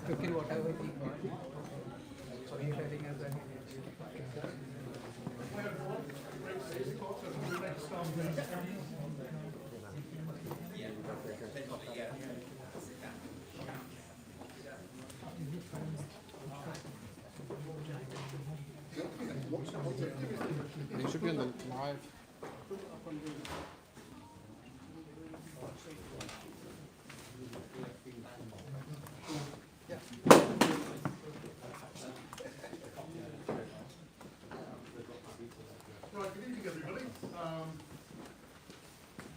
took in whatever he got. So he's telling us that You should be on the live. Right, good evening everybody.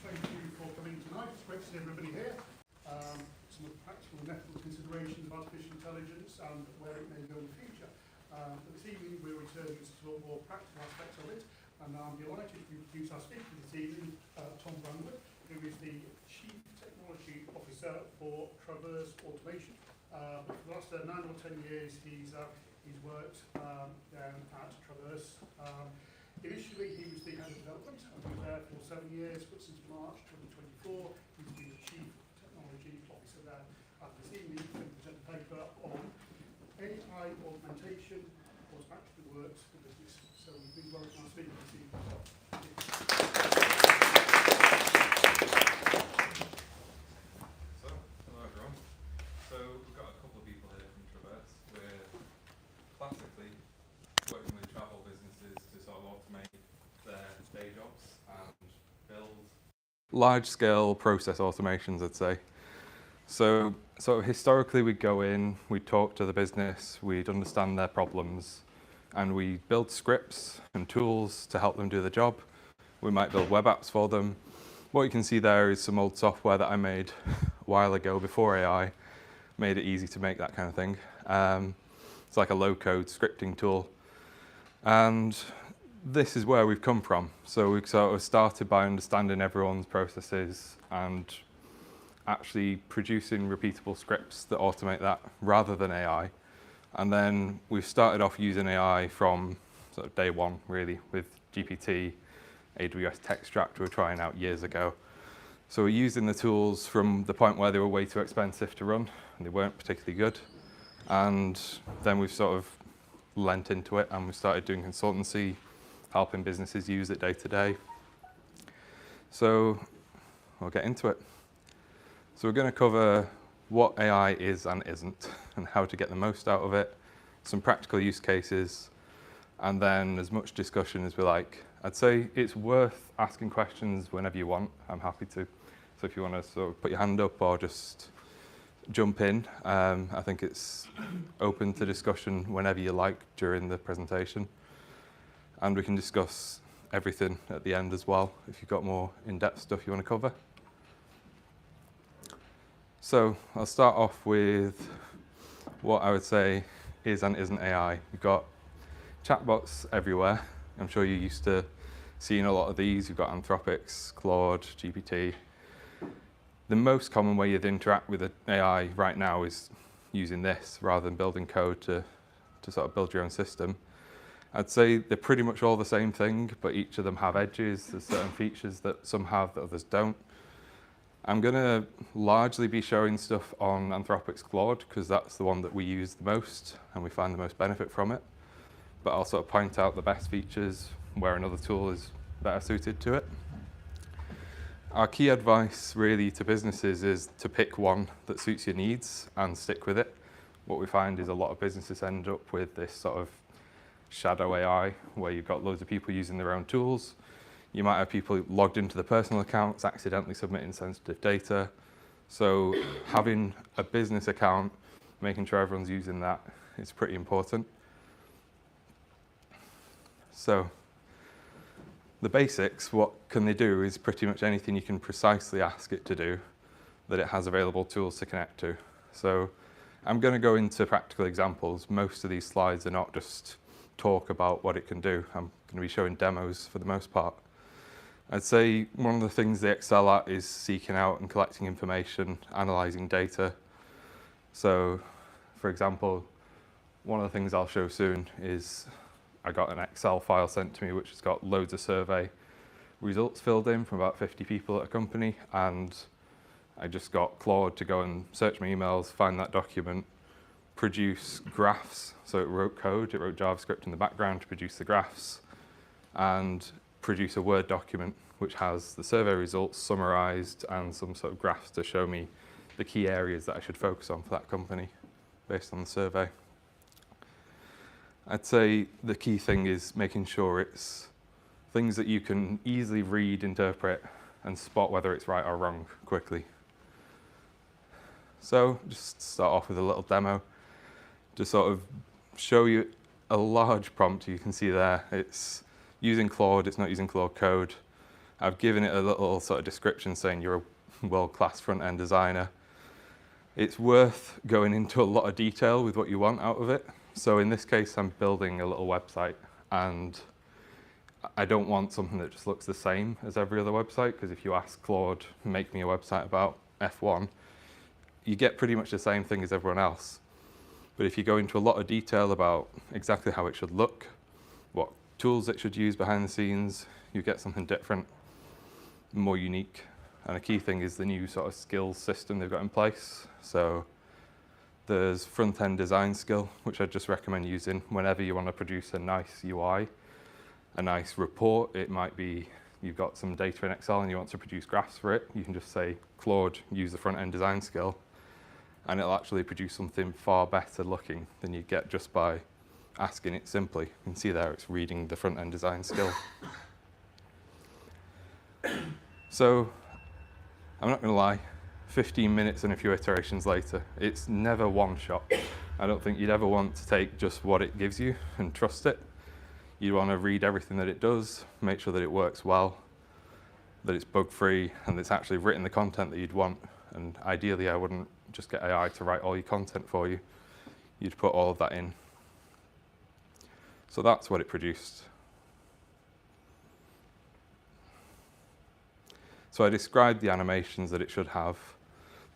Thank you for coming tonight. It's great to see everybody here. Some of the practical and ethical considerations of artificial intelligence and where it may go in the future. But this evening we're returning to some more practical aspects of it, and I'm delighted to introduce our speaker this evening, Tom Brandwood, who is the Chief Technology Officer for Traverse Automation. But for the last 9 or 10 years he's worked down at Traverse. Initially, he was the head of development and he was there for 7 years, but since March 2024, he's been the Chief Technology Officer there. And this evening, he's going to present a paper on AI augmentation, what actually works for business. So please welcome our speaker this evening. Hello everyone. So we've got a couple of people here from Traverse. We're classically working with travel businesses to sort of automate their day jobs and build large-scale process automations, I'd say. So sort of historically we'd go in, we'd talk to the business, we'd understand their problems, and we build scripts and tools to help them do the job. We might build web apps for them. What you can see there is some old software that I made a while ago before AI made it easy to make that kind of thing. It's like a low-code scripting tool. And this is where we've come from. So we sort of started by understanding everyone's processes and actually producing repeatable scripts that automate that rather than AI. And then we've started off using AI from sort of day one, really, with GPT, AWS Textract we were trying out years ago. So we're using the tools from the point where they were way too expensive to run and they weren't particularly good. And then we've sort of lent into it and we started doing consultancy, helping businesses use it day to day. So we'll get into it. So we're going to cover what AI is and isn't and how to get the most out of it, some practical use cases, and then as much discussion as we like. I'd say it's worth asking questions whenever you want. I'm happy to. So if you want to sort of put your hand up or just jump in, I think it's open to discussion whenever you like during the presentation. And we can discuss everything at the end as well if you've got more in-depth stuff you want to cover. So I'll start off with what I would say is and isn't AI. You've got chatbots everywhere. I'm sure you're used to seeing a lot of these. You've got Anthropic's, Claude, GPT. The most common way you'd interact with an AI right now is using this rather than building code to sort of build your own system. I'd say they're pretty much all the same thing, but each of them have edges. There's certain features that some have that others don't. I'm going to largely be showing stuff on Anthropic's Claude because that's the one that we use the most and we find the most benefit from it. But I'll sort of point out the best features where another tool is better suited to it. Our key advice really to businesses is to pick one that suits your needs and stick with it. What we find is a lot of businesses end up with this sort of shadow AI where you've got loads of people using their own tools. You might have people logged into the personal accounts, accidentally submitting sensitive data. So having a business account, making sure everyone's using that is pretty important. So the basics, what can they do is pretty much anything you can precisely ask it to do that it has available tools to connect to. So I'm going to go into practical examples. Most of these slides are not just talk about what it can do. I'm going to be showing demos for the most part. I'd say one of the things they excel at is seeking out and collecting information, analysing data. So, for example, one of the things I'll show soon is I got an Excel file sent to me which has got loads of survey results filled in from about 50 people at a company, and I just got Claude to go and search my emails, find that document, produce graphs. So it wrote code, it wrote JavaScript in the background to produce the graphs and produce a Word document which has the survey results summarized and some sort of graphs to show me the key areas that I should focus on for that company based on the survey. I'd say the key thing is making sure it's things that you can easily read, interpret, and spot whether it's right or wrong quickly. So just start off with a little demo to sort of show you a large prompt. You can see there it's using Claude, it's not using Claude code. I've given it a little sort of description saying you're a world-class front-end designer. It's worth going into a lot of detail with what you want out of it. So in this case, I'm building a little website, and I don't want something that just looks the same as every other website, because if you ask Claude, make me a website about F1, you get pretty much the same thing as everyone else. But if you go into a lot of detail about exactly how it should look, what tools it should use behind the scenes, you get something different, more unique. And a key thing is the new sort of skills system they've got in place. So there's front-end design skill, which I just recommend using whenever you want to produce a nice UI, a nice report. It might be you've got some data in Excel and you want to produce graphs for it. You can just say, Claude, use the front-end design skill, and it'll actually produce something far better looking than you get just by asking it simply. You can see there it's reading the front-end design skill. So I'm not going to lie, 15 minutes and a few iterations later, it's never one shot. I don't think you'd ever want to take just what it gives you and trust it. You want to read everything that it does, make sure that it works well, that it's bug-free, and that it's actually written the content that you'd want. And ideally, I wouldn't just get AI to write all your content for you. You'd put all of that in. So that's what it produced. So I described the animations that it should have,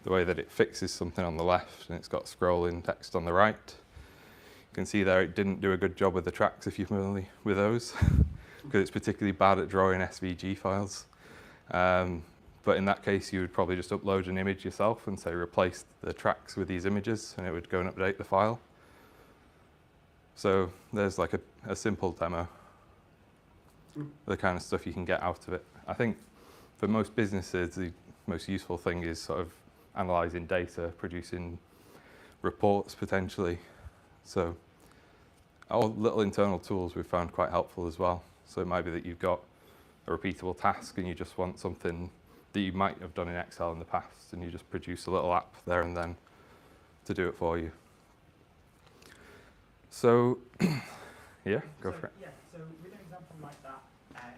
the way that it fixes something on the left and it's got scrolling text on the right. You can see there it didn't do a good job with the tracks if you're familiar with those, because it's particularly bad at drawing SVG files. But in that case, you would probably just upload an image yourself and say replace the tracks with these images, and it would go and update the file. So there's like a simple demo, the kind of stuff you can get out of it. I think for most businesses, the most useful thing is sort of analysing data, producing reports potentially. So our little internal tools we've found quite helpful as well. So it might be that you've got a repeatable task and you just want something that you might have done in Excel in the past, and you just produce a little app there and then to do it for you. So, yeah, go for it. Yeah, so with an example like that,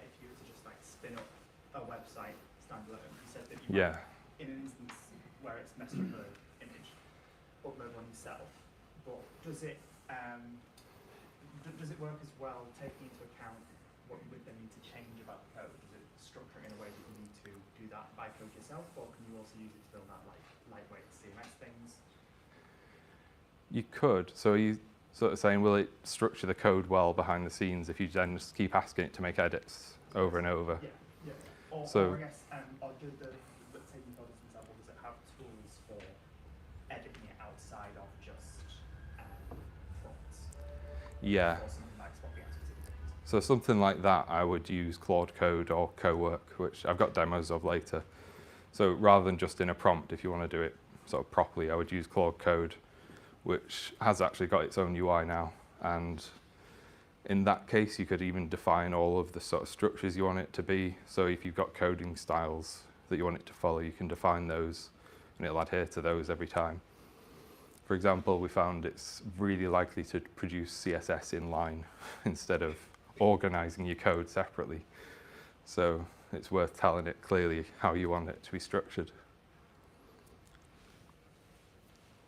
if you were to just like spin up a website standalone, you said that you might, in an instance where it's messed up the image, upload one yourself. But does it work as well, taking into account what you would then need to change about the code? Does it structure it in a way that you need to do that by code yourself, or can you also use it to build out like lightweight CMS things? You could. So you sort of saying, will it structure the code well behind the scenes if you then just keep asking it to make edits over and over? Yeah, yeah. Or I guess, or let's say you've got this example, does it have tools for editing it outside of just prompts? Yeah. Or something like specific. So something like that, I would use Claude Code or CoWork, which I've got demos of later. So rather than just in a prompt, if you want to do it sort of properly, I would use Claude Code, which has actually got its own UI now. And in that case, you could even define all of the sort of structures you want it to be. So if you've got coding styles that you want it to follow, you can define those, and it'll adhere to those every time. For example, we found it's really likely to produce CSS inline instead of organizing your code separately. So it's worth telling it clearly how you want it to be structured.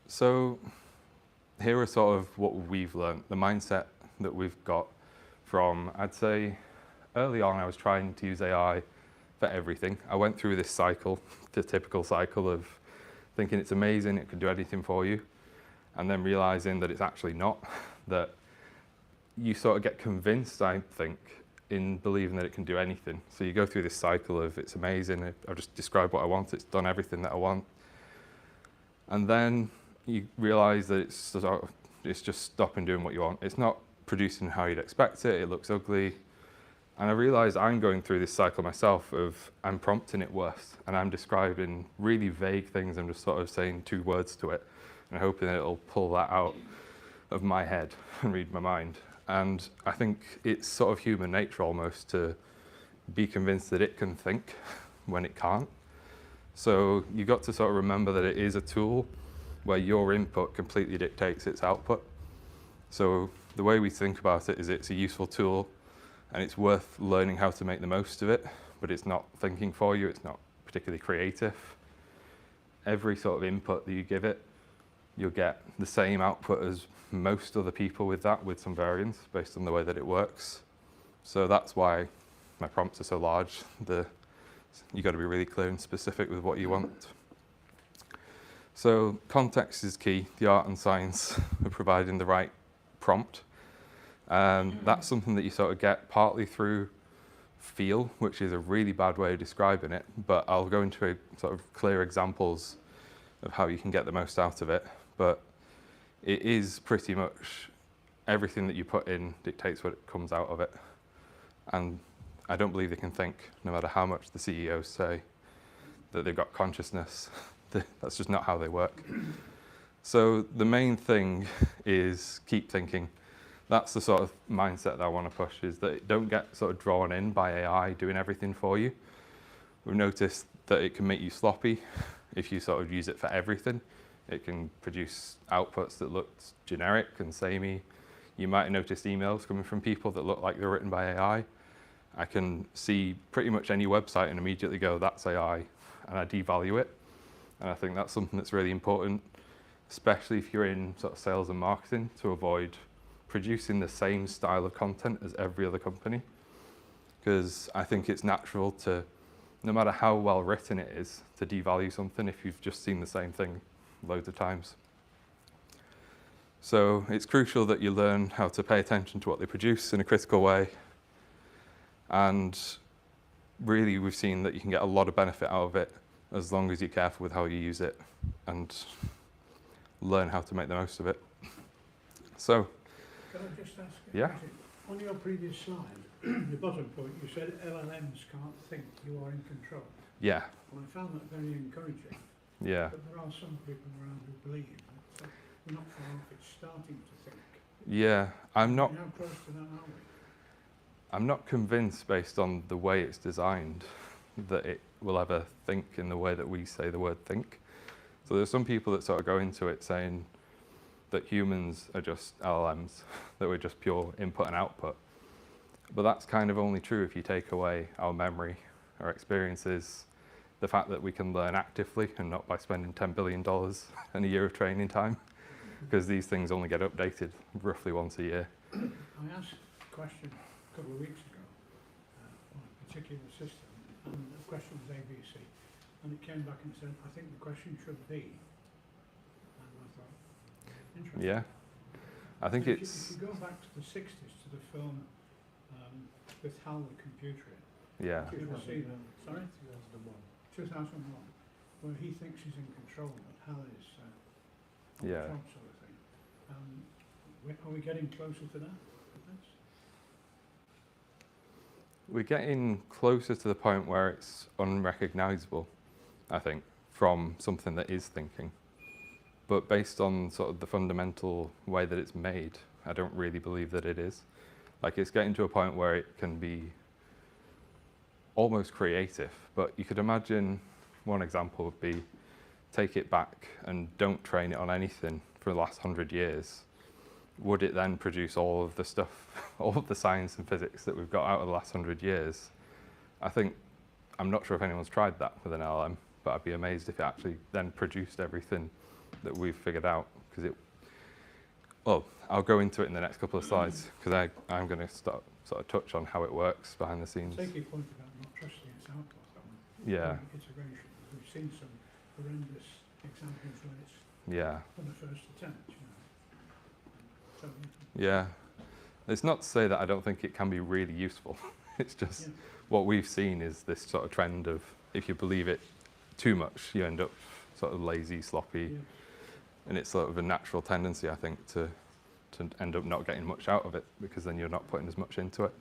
So here are sort of what we've learned, the mindset that we've got from, I'd say, early on I was trying to use AI for everything. I went through this cycle, the typical cycle of thinking it's amazing, it can do anything for you, and then realizing that it's actually not, that you sort of get convinced, I think, in believing that it can do anything. So you go through this cycle of it's amazing, I've just described what I want, it's done everything that I want. And then you realise that it's just stopping doing what you want. It's not producing how you'd expect it. It looks ugly. And I realise I'm going through this cycle myself of I'm prompting it worse, and I'm describing really vague things. I'm just sort of saying 2 words to it and hoping that it'll pull that out of my head and read my mind. And I think it's sort of human nature almost to be convinced that it can think when it can't. So you've got to sort of remember that it is a tool where your input completely dictates its output. So the way we think about it is it's a useful tool and it's worth learning how to make the most of it, but it's not thinking for you, it's not particularly creative. Every sort of input that you give it, you'll get the same output as most other people with that, with some variance based on the way that it works. So that's why my prompts are so large. You've got to be really clear and specific with what you want. So context is key, the art and science of providing the right prompt. That's something that you sort of get partly through feel, which is a really bad way of describing it, but I'll go into a sort of clear examples of how you can get the most out of it. But it is pretty much everything that you put in dictates what comes out of it. And I don't believe they can think, no matter how much the CEOs say that they've got consciousness. That's just not how they work. So the main thing is keep thinking. That's the sort of mindset that I want to push, is that don't get sort of drawn in by AI doing everything for you. We've noticed that it can make you sloppy if you sort of use it for everything. It can produce outputs that look generic and samey. You might have noticed emails coming from people that look like they're written by AI. I can see pretty much any website and immediately go, that's AI, and I devalue it. And I think that's something that's really important, especially if you're in sort of sales and marketing, to avoid producing the same style of content as every other company. Because I think it's natural to, no matter how well written it is, to devalue something if you've just seen the same thing loads of times. So it's crucial that you learn how to pay attention to what they produce in a critical way. And really, we've seen that you can get a lot of benefit out of it as long as you're careful with how you use it and learn how to make the most of it. So, can I just ask a yeah. question? On your previous slide, the bottom point, you said LLMs can't think, you are in control. Yeah, Well, I found that very encouraging, yeah, but there are some people around who believe that we're not far off, it's starting to think. yeah. I'm not How close to that are we? I'm not convinced, based on the way it's designed, that it will ever think in the way that we say the word think. So there's some people that sort of go into it saying that humans are just LLMs, that we're just pure input and output. But that's kind of only true if you take away our memory, our experiences, the fact that we can learn actively and not by spending $10 billion in a year of training time, because these things only get updated roughly once a year. I asked a question a couple of weeks ago on a particular system, and the question was ABC, and it came back and said, I think the question should be, and I thought, interesting. Yeah, I think If it's, you go back to the 60s, to the film with Hal the computer in, yeah, you will see that, sorry? 2001, where he thinks he's in control, but Hal is on Yeah. the top sort of thing. Are we getting closer to that? we're getting closer to the point where it's unrecognizable, I think, from something that is thinking. But based on sort of the fundamental way that it's made, I don't really believe that it is. Like, it's getting to a point where it can be almost creative, but you could imagine, one example would be, take it back and don't train it on anything for the last 100 years. Would it then produce all of the stuff, all of the science and physics that we've got out of the last 100 years? I'm not sure if anyone's tried that with an LLM, but I'd be amazed if it actually then produced everything that we've figured out, because well, I'll go into it in the next couple of slides, because I'm going to start sort of touch on how it works behind the scenes. Take your point about not trusting its output. Yeah, Iteration. We've seen some horrendous examples where it's yeah, on the first attempt, you know. So, yeah. It's not to say that I don't think it can be really useful. It's just yeah. what we've seen is this sort of trend of, if you believe it too much, you end up sort of lazy, sloppy. Yeah. And it's sort of a natural tendency, I think, to end up not getting much out of it, because then you're not putting as much into it.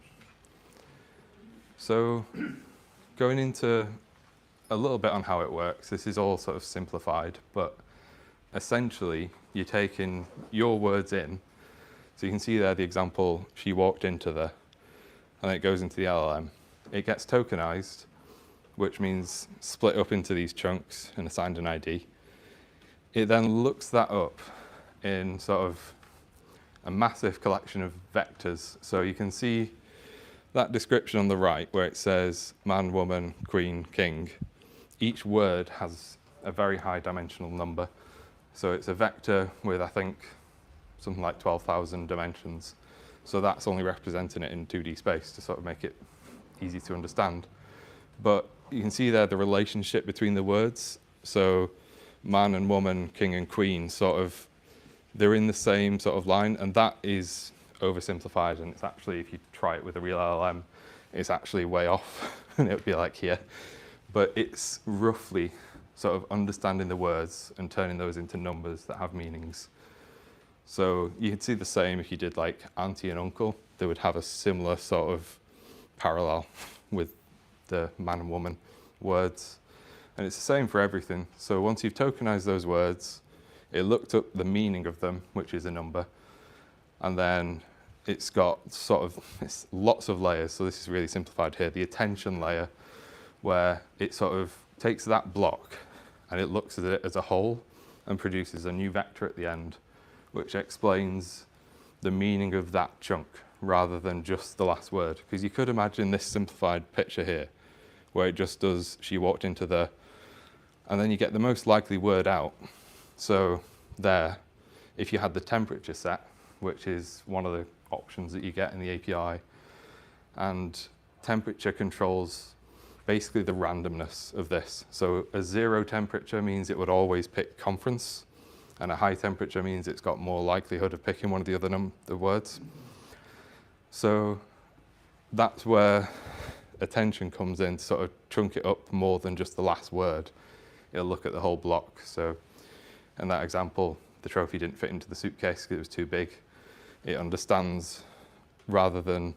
So going into a little bit on how it works, this is all sort of simplified, but essentially you're taking your words in. So you can see there the example, she walked into the, and it goes into the LLM. It gets tokenized, which means split up into these chunks and assigned an ID. It then looks that up in sort of a massive collection of vectors. So you can see that description on the right where it says man, woman, queen, king. Each word has a very high dimensional number. So it's a vector with, I think, something like 12,000 dimensions. So that's only representing it in 2D space to sort of make it easy to understand. But you can see there the relationship between the words. So man and woman, king and queen, sort of, they're in the same sort of line, and that is oversimplified, and it's actually, if you try it with a real LLM, it's actually way off, and it would be like here. But it's roughly sort of understanding the words and turning those into numbers that have meanings. So you could see the same if you did like auntie and uncle. They would have a similar sort of parallel with the man and woman words. And it's the same for everything. So once you've tokenized those words, it looked up the meaning of them, which is a number. And then it's got sort of, it's lots of layers. So this is really simplified here. The attention layer, where it sort of takes that block and it looks at it as a whole and produces a new vector at the end, which explains the meaning of that chunk rather than just the last word. Because you could imagine this simplified picture here, where it just does, she walked into the, and then you get the most likely word out. So there, if you had the temperature set, which is one of the options that you get in the API, and temperature controls basically the randomness of this. So a 0 temperature means it would always pick conference, and a high temperature means it's got more likelihood of picking one of the other the words. So that's where attention comes in to sort of chunk it up more than just the last word. It'll look at the whole block. So in that example, the trophy didn't fit into the suitcase because it was too big. It understands, rather than,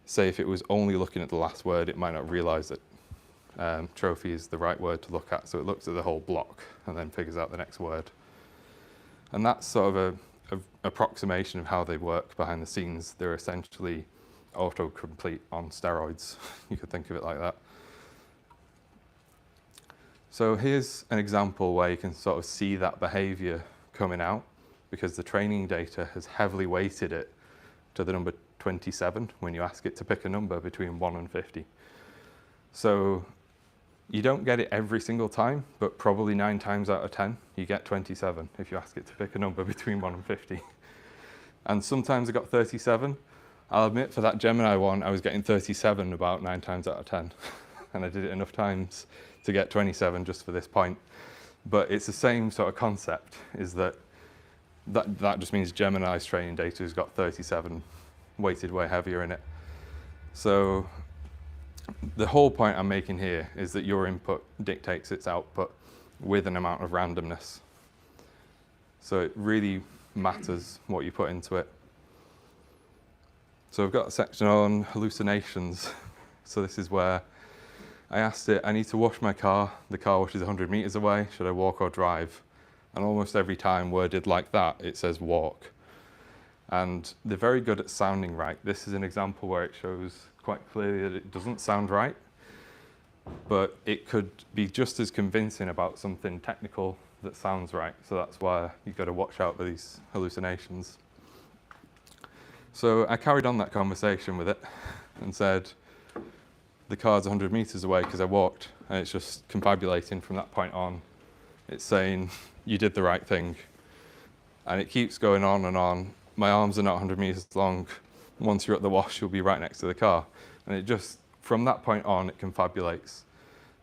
say if it was only looking at the last word, it might not realize that trophy is the right word to look at. So it looks at the whole block and then figures out the next word. And that's sort of a approximation of how they work behind the scenes. They're essentially autocomplete on steroids. You could think of it like that. So here's an example where you can sort of see that behavior coming out, because the training data has heavily weighted it to the number 27 when you ask it to pick a number between 1 and 50. So you don't get it every single time, but probably 9 times out of 10, you get 27 if you ask it to pick a number between 1 and 50. And sometimes I got 37. I'll admit for that Gemini one, I was getting 37 about 9 times out of 10. And I did it enough times to get 27 just for this point. But it's the same sort of concept, is that just means Gemini's training data has got 37 weighted way heavier in it. So the whole point I'm making here is that your input dictates its output with an amount of randomness. So it really matters what you put into it. So I've got a section on hallucinations. So this is where I asked it, I need to wash my car. The car wash is 100 meters away. Should I walk or drive? And almost every time worded like that, it says walk. And they're very good at sounding right. This is an example where it shows quite clearly that it doesn't sound right, but it could be just as convincing about something technical that sounds right. So that's why you've got to watch out for these hallucinations. So I carried on that conversation with it and said, the car's 100 meters away because I walked, and it's just confabulating from that point on. It's saying, you did the right thing. And it keeps going on and on. My arms are not 100 meters long. Once you're at the wash, you'll be right next to the car. And it just, from that point on, it confabulates.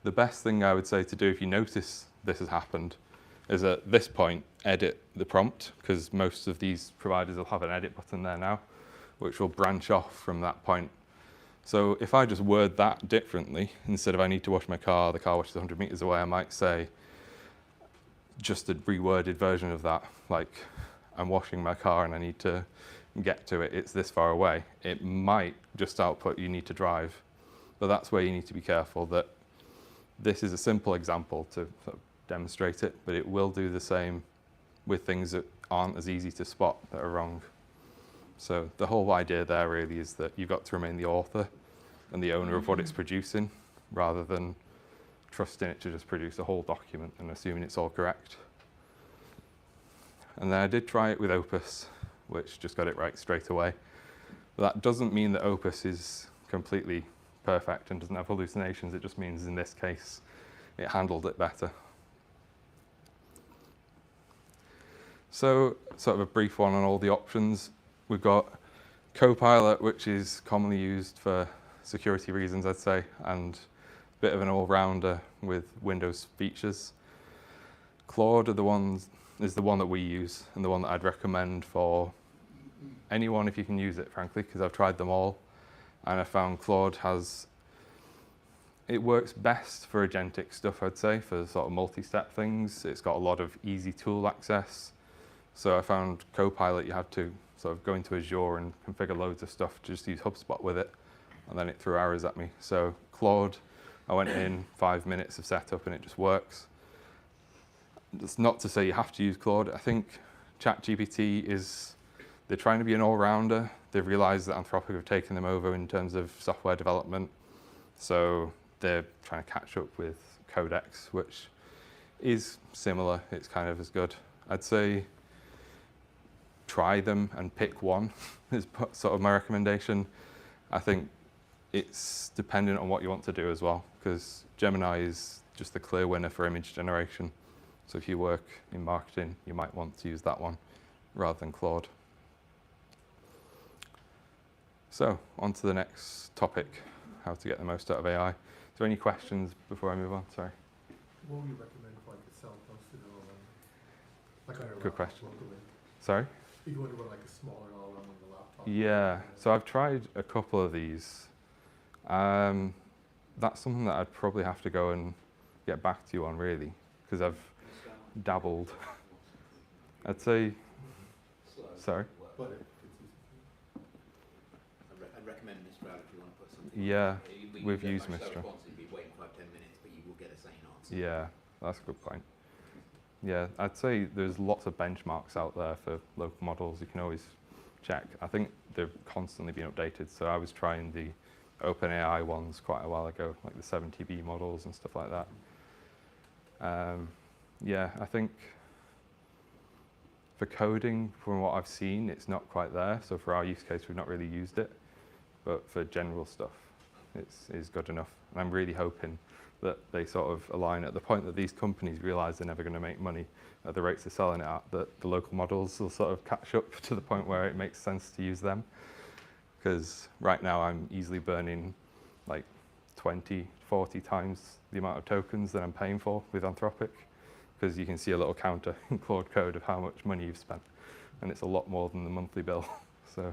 The best thing I would say to do if you notice this has happened is at this point, edit the prompt, because most of these providers will have an edit button there now, which will branch off from that point. So if I just word that differently, instead of I need to wash my car, the car wash is 100 meters away, I might say, just a reworded version of that, like I'm washing my car and I need to get to it, it's this far away. It might just output you need to drive, but that's where you need to be careful that this is a simple example to sort of demonstrate it, but it will do the same with things that aren't as easy to spot that are wrong. So the whole idea there really is that you've got to remain the author and the owner of what it's producing, rather than trusting it to just produce a whole document and assuming it's all correct. And then I did try it with Opus, which just got it right straight away. But that doesn't mean that Opus is completely perfect and doesn't have hallucinations. It just means in this case, it handled it better. So sort of a brief one on all the options. We've got Copilot, which is commonly used for security reasons, I'd say, and a bit of an all-rounder with Windows features. Claude is the one that we use and the one that I'd recommend for anyone if you can use it, frankly, because I've tried them all and I found Claude it works best for agentic stuff, I'd say, for sort of multi-step things. It's got a lot of easy tool access. So I found Copilot, you have to sort of go into Azure and configure loads of stuff to just use HubSpot with it, and then it threw errors at me. So Claude, I went in 5 minutes of setup and it just works. It's not to say you have to use Claude. I think ChatGPT they're trying to be an all-rounder. They've realized that Anthropic have taken them over in terms of software development. So they're trying to catch up with Codex, which is similar. It's kind of as good. I'd say try them and pick one is sort of my recommendation. I think it's dependent on what you want to do as well, because Gemini is just the clear winner for image generation. So if you work in marketing, you might want to use that one rather than Claude. So on to the next topic, how to get the most out of AI. Is there any questions before I move on? Sorry. What would you recommend for like a self-hosted or like a Good question. locally? Sorry? If you want to run like a smaller all on the laptop. Yeah, so I've tried a couple of these. That's something that I'd probably have to go and get back to you on, really, because I've dabbled. I'd say, sorry? But I'd recommend Mistral if you want to put something. Yeah, You we've get used like Mistral. response, you'd be waiting 5-10 minutes, but you will get a sane answer. Yeah, that's a good point. Yeah, I'd say there's lots of benchmarks out there for local models. You can always check. I think they're constantly being updated. So I was trying the OpenAI ones quite a while ago, like the 70B models and stuff like that. Yeah, I think for coding, from what I've seen, it's not quite there. So for our use case, we've not really used it. But for general stuff, it's good enough. And I'm really hoping that they sort of align at the point that these companies realize they're never going to make money at the rates they're selling it at, that the local models will sort of catch up to the point where it makes sense to use them. Because right now I'm easily burning like 20, 40 times the amount of tokens that I'm paying for with Anthropic, because you can see a little counter in Claude Code of how much money you've spent, and it's a lot more than the monthly bill. So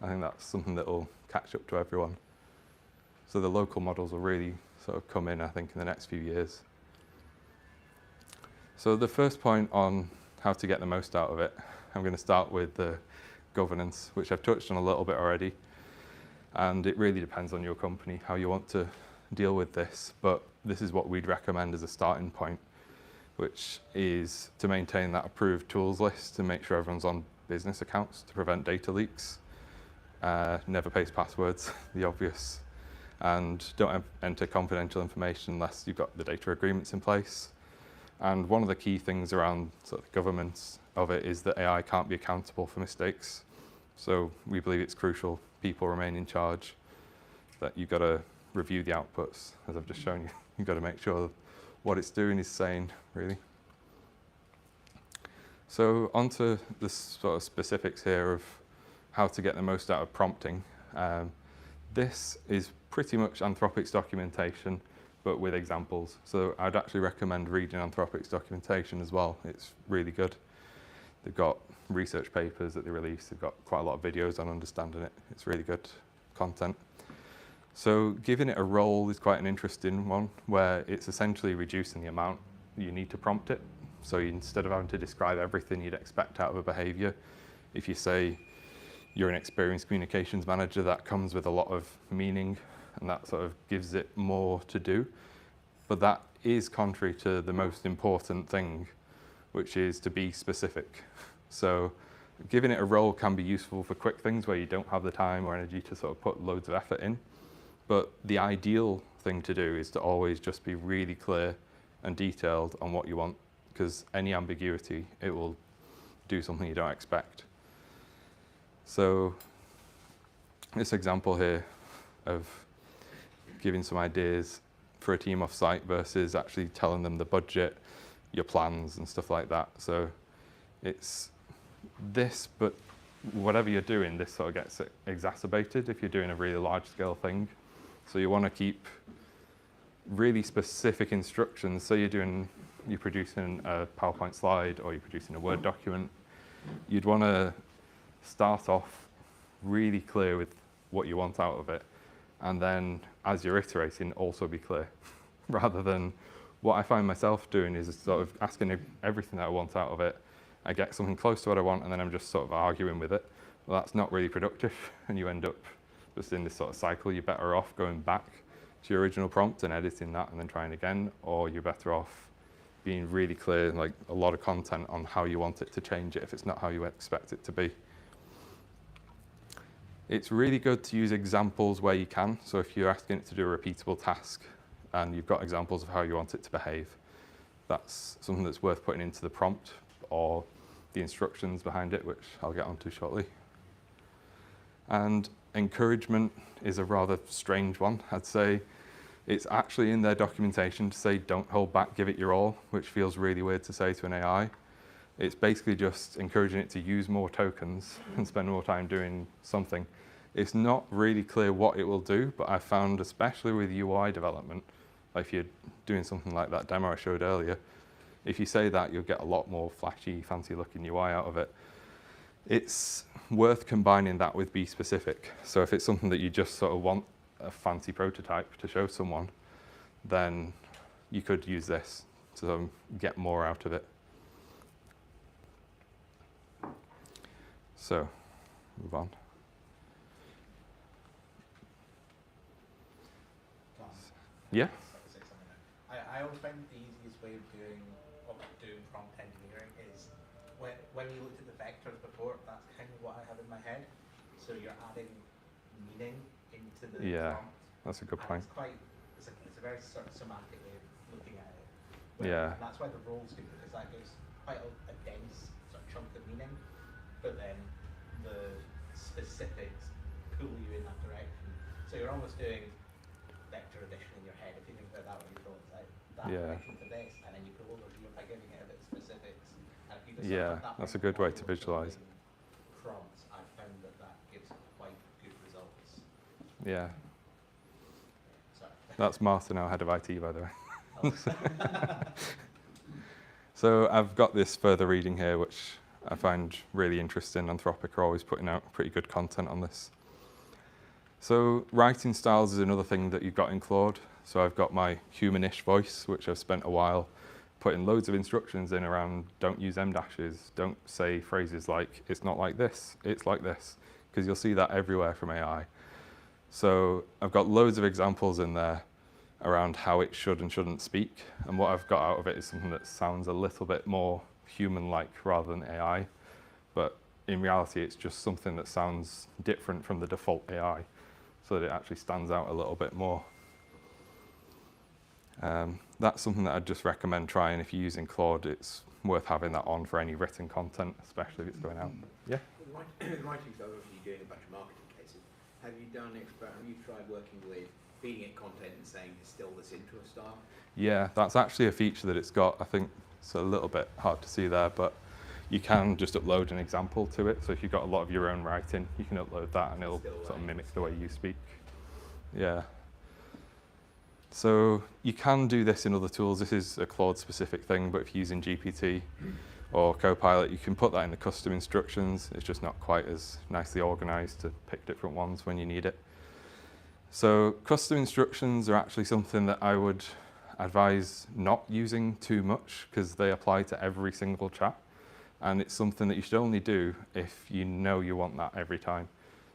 I think that's something that will catch up to everyone. So the local models will really sort of come in, I think, in the next few years. So the first point on how to get the most out of it, I'm going to start with the governance, which I've touched on a little bit already. And it really depends on your company, how you want to deal with this. But this is what we'd recommend as a starting point, which is to maintain that approved tools list to make sure everyone's on business accounts to prevent data leaks. Never paste passwords, the obvious. And don't enter confidential information unless you've got the data agreements in place. And one of the key things around sort of the governance of it is that AI can't be accountable for mistakes. So we believe it's crucial people remain in charge, that you've got to review the outputs, as I've just shown you. You've got to make sure what it's doing is sane, really. So onto the sort of specifics here of how to get the most out of prompting. This is pretty much Anthropic's documentation, but with examples. So I'd actually recommend reading Anthropic's documentation as well. It's really good. They've got research papers that they release. They've got quite a lot of videos on understanding it. It's really good content. So giving it a role is quite an interesting one, where it's essentially reducing the amount you need to prompt it. So instead of having to describe everything you'd expect out of a behavior, if you say you're an experienced communications manager, that comes with a lot of meaning, and that sort of gives it more to do. But that is contrary to the most important thing, which is to be specific. So giving it a role can be useful for quick things where you don't have the time or energy to sort of put loads of effort in. But the ideal thing to do is to always just be really clear and detailed on what you want, because any ambiguity, it will do something you don't expect. So this example here of giving some ideas for a team off-site versus actually telling them the budget, your plans and stuff like that. So it's this, but whatever you're doing, this sort of gets exacerbated if you're doing a really large-scale thing. So you want to keep really specific instructions. So you're producing a PowerPoint slide or you're producing a Word document. You'd want to start off really clear with what you want out of it, and then as you're iterating, also be clear. Rather than what I find myself doing is sort of asking everything that I want out of it. I get something close to what I want, and then I'm just sort of arguing with it. Well, that's not really productive, and you end up just in this sort of cycle. You're better off going back to your original prompt and editing that and then trying again, or you're better off being really clear, like a lot of content on how you want it to change it if it's not how you expect it to be. It's really good to use examples where you can. So if you're asking it to do a repeatable task and you've got examples of how you want it to behave, that's something that's worth putting into the prompt or the instructions behind it, which I'll get onto shortly. And encouragement is a rather strange one. I'd say it's actually in their documentation to say don't hold back, give it your all, which feels really weird to say to an AI. It's basically just encouraging it to use more tokens and spend more time doing something. It's not really clear what it will do, but I found, especially with UI development, if you're doing something like that demo I showed earlier, if you say that, you'll get a lot more flashy, fancy-looking UI out of it. It's worth combining that with be specific. So if it's something that you just sort of want a fancy prototype to show someone, then you could use this to get more out of it. So, move on. Yeah? I always find the easiest way of doing prompt engineering is when you looked at the vectors before, that's kind of what I have in my head. So you're adding meaning into the prompt. That's a good point. It's a very sort of semantic way of looking at it. Yeah. And that's why the roles good, because that gives quite a dense sort of chunk of meaning, but then the specifics pull you in that direction. So you're almost doing vector addition in your head, if you think about that when you throw it like that direction to this, and then you pull over here by giving it a bit of specifics. And if you just sort of have that that's a good way to visualize. Prompts, I've found that gives quite good results. Yeah. Sorry. That's Martin, our head of IT, by the way. So I've got this further reading here, which I find really interesting. Anthropic are always putting out pretty good content on this. So writing styles is another thing that you've got in Claude. So I've got my humanish voice, which I've spent a while putting loads of instructions in around don't use em dashes, don't say phrases like it's not like this, it's like this, because you'll see that everywhere from AI. So I've got loads of examples in there around how it should and shouldn't speak. And what I've got out of it is something that sounds a little bit more human-like rather than AI. But in reality, it's just something that sounds different from the default AI, so that it actually stands out a little bit more. That's something that I'd just recommend trying. If you're using Claude, it's worth having that on for any written content, especially if it's going out. Yeah? Writing styles, obviously you're doing a bunch of marketing cases. Have you tried working with feeding it content and saying distill this into a style? Yeah, that's actually a feature that it's got. I think it's a little bit hard to see there, but you can just upload an example to it. So if you've got a lot of your own writing, you can upload that and it'll sort of mimic the way you speak. Yeah. So you can do this in other tools. This is a Claude-specific thing, but if you're using GPT or Copilot, you can put that in the custom instructions. It's just not quite as nicely organized to pick different ones when you need it. So custom instructions are actually something that I would advise not using too much because they apply to every single chat. And it's something that you should only do if you know you want that every time.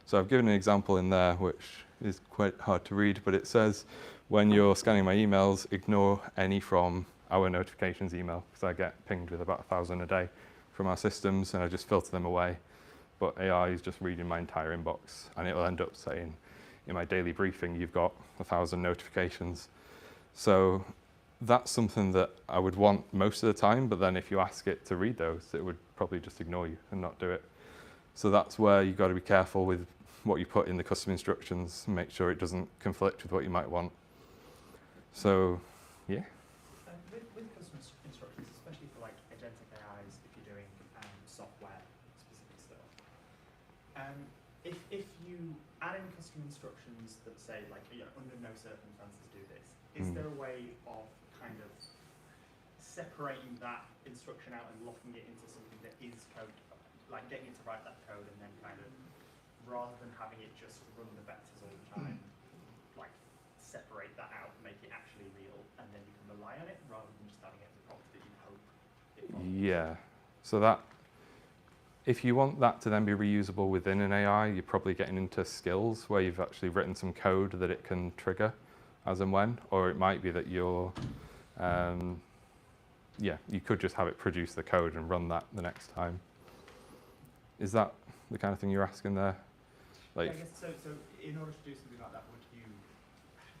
So I've given an example in there which is quite hard to read, but it says when you're scanning my emails, ignore any from our notifications email, because I get pinged with about 1,000 a day from our systems, and I just filter them away. But AI is just reading my entire inbox, and it will end up saying, in my daily briefing, you've got 1,000 notifications. So that's something that I would want most of the time, but then if you ask it to read those, it would probably just ignore you and not do it. So that's where you've got to be careful with what you put in the custom instructions, and make sure it doesn't conflict with what you might want. So, yeah. With custom instructions, especially for like agentic AIs, if you're doing software specific stuff, if you add in custom instructions that say like, under no circumstances do this, is there a way of kind of separating that instruction out and locking it into something that is code, like getting it to write that code and then kind of, rather than having it just run the vectors all the time, like separate that out and make it actually real, and then you can rely on it rather than just having it as a prompt that you hope it follows? Yeah. So that, if you want that to then be reusable within an AI, you're probably getting into skills where you've actually written some code that it can trigger as and when, or it might be that you're, you could just have it produce the code and run that the next time. Is that the kind of thing you're asking there? Like, I guess so in order to do something like that, would you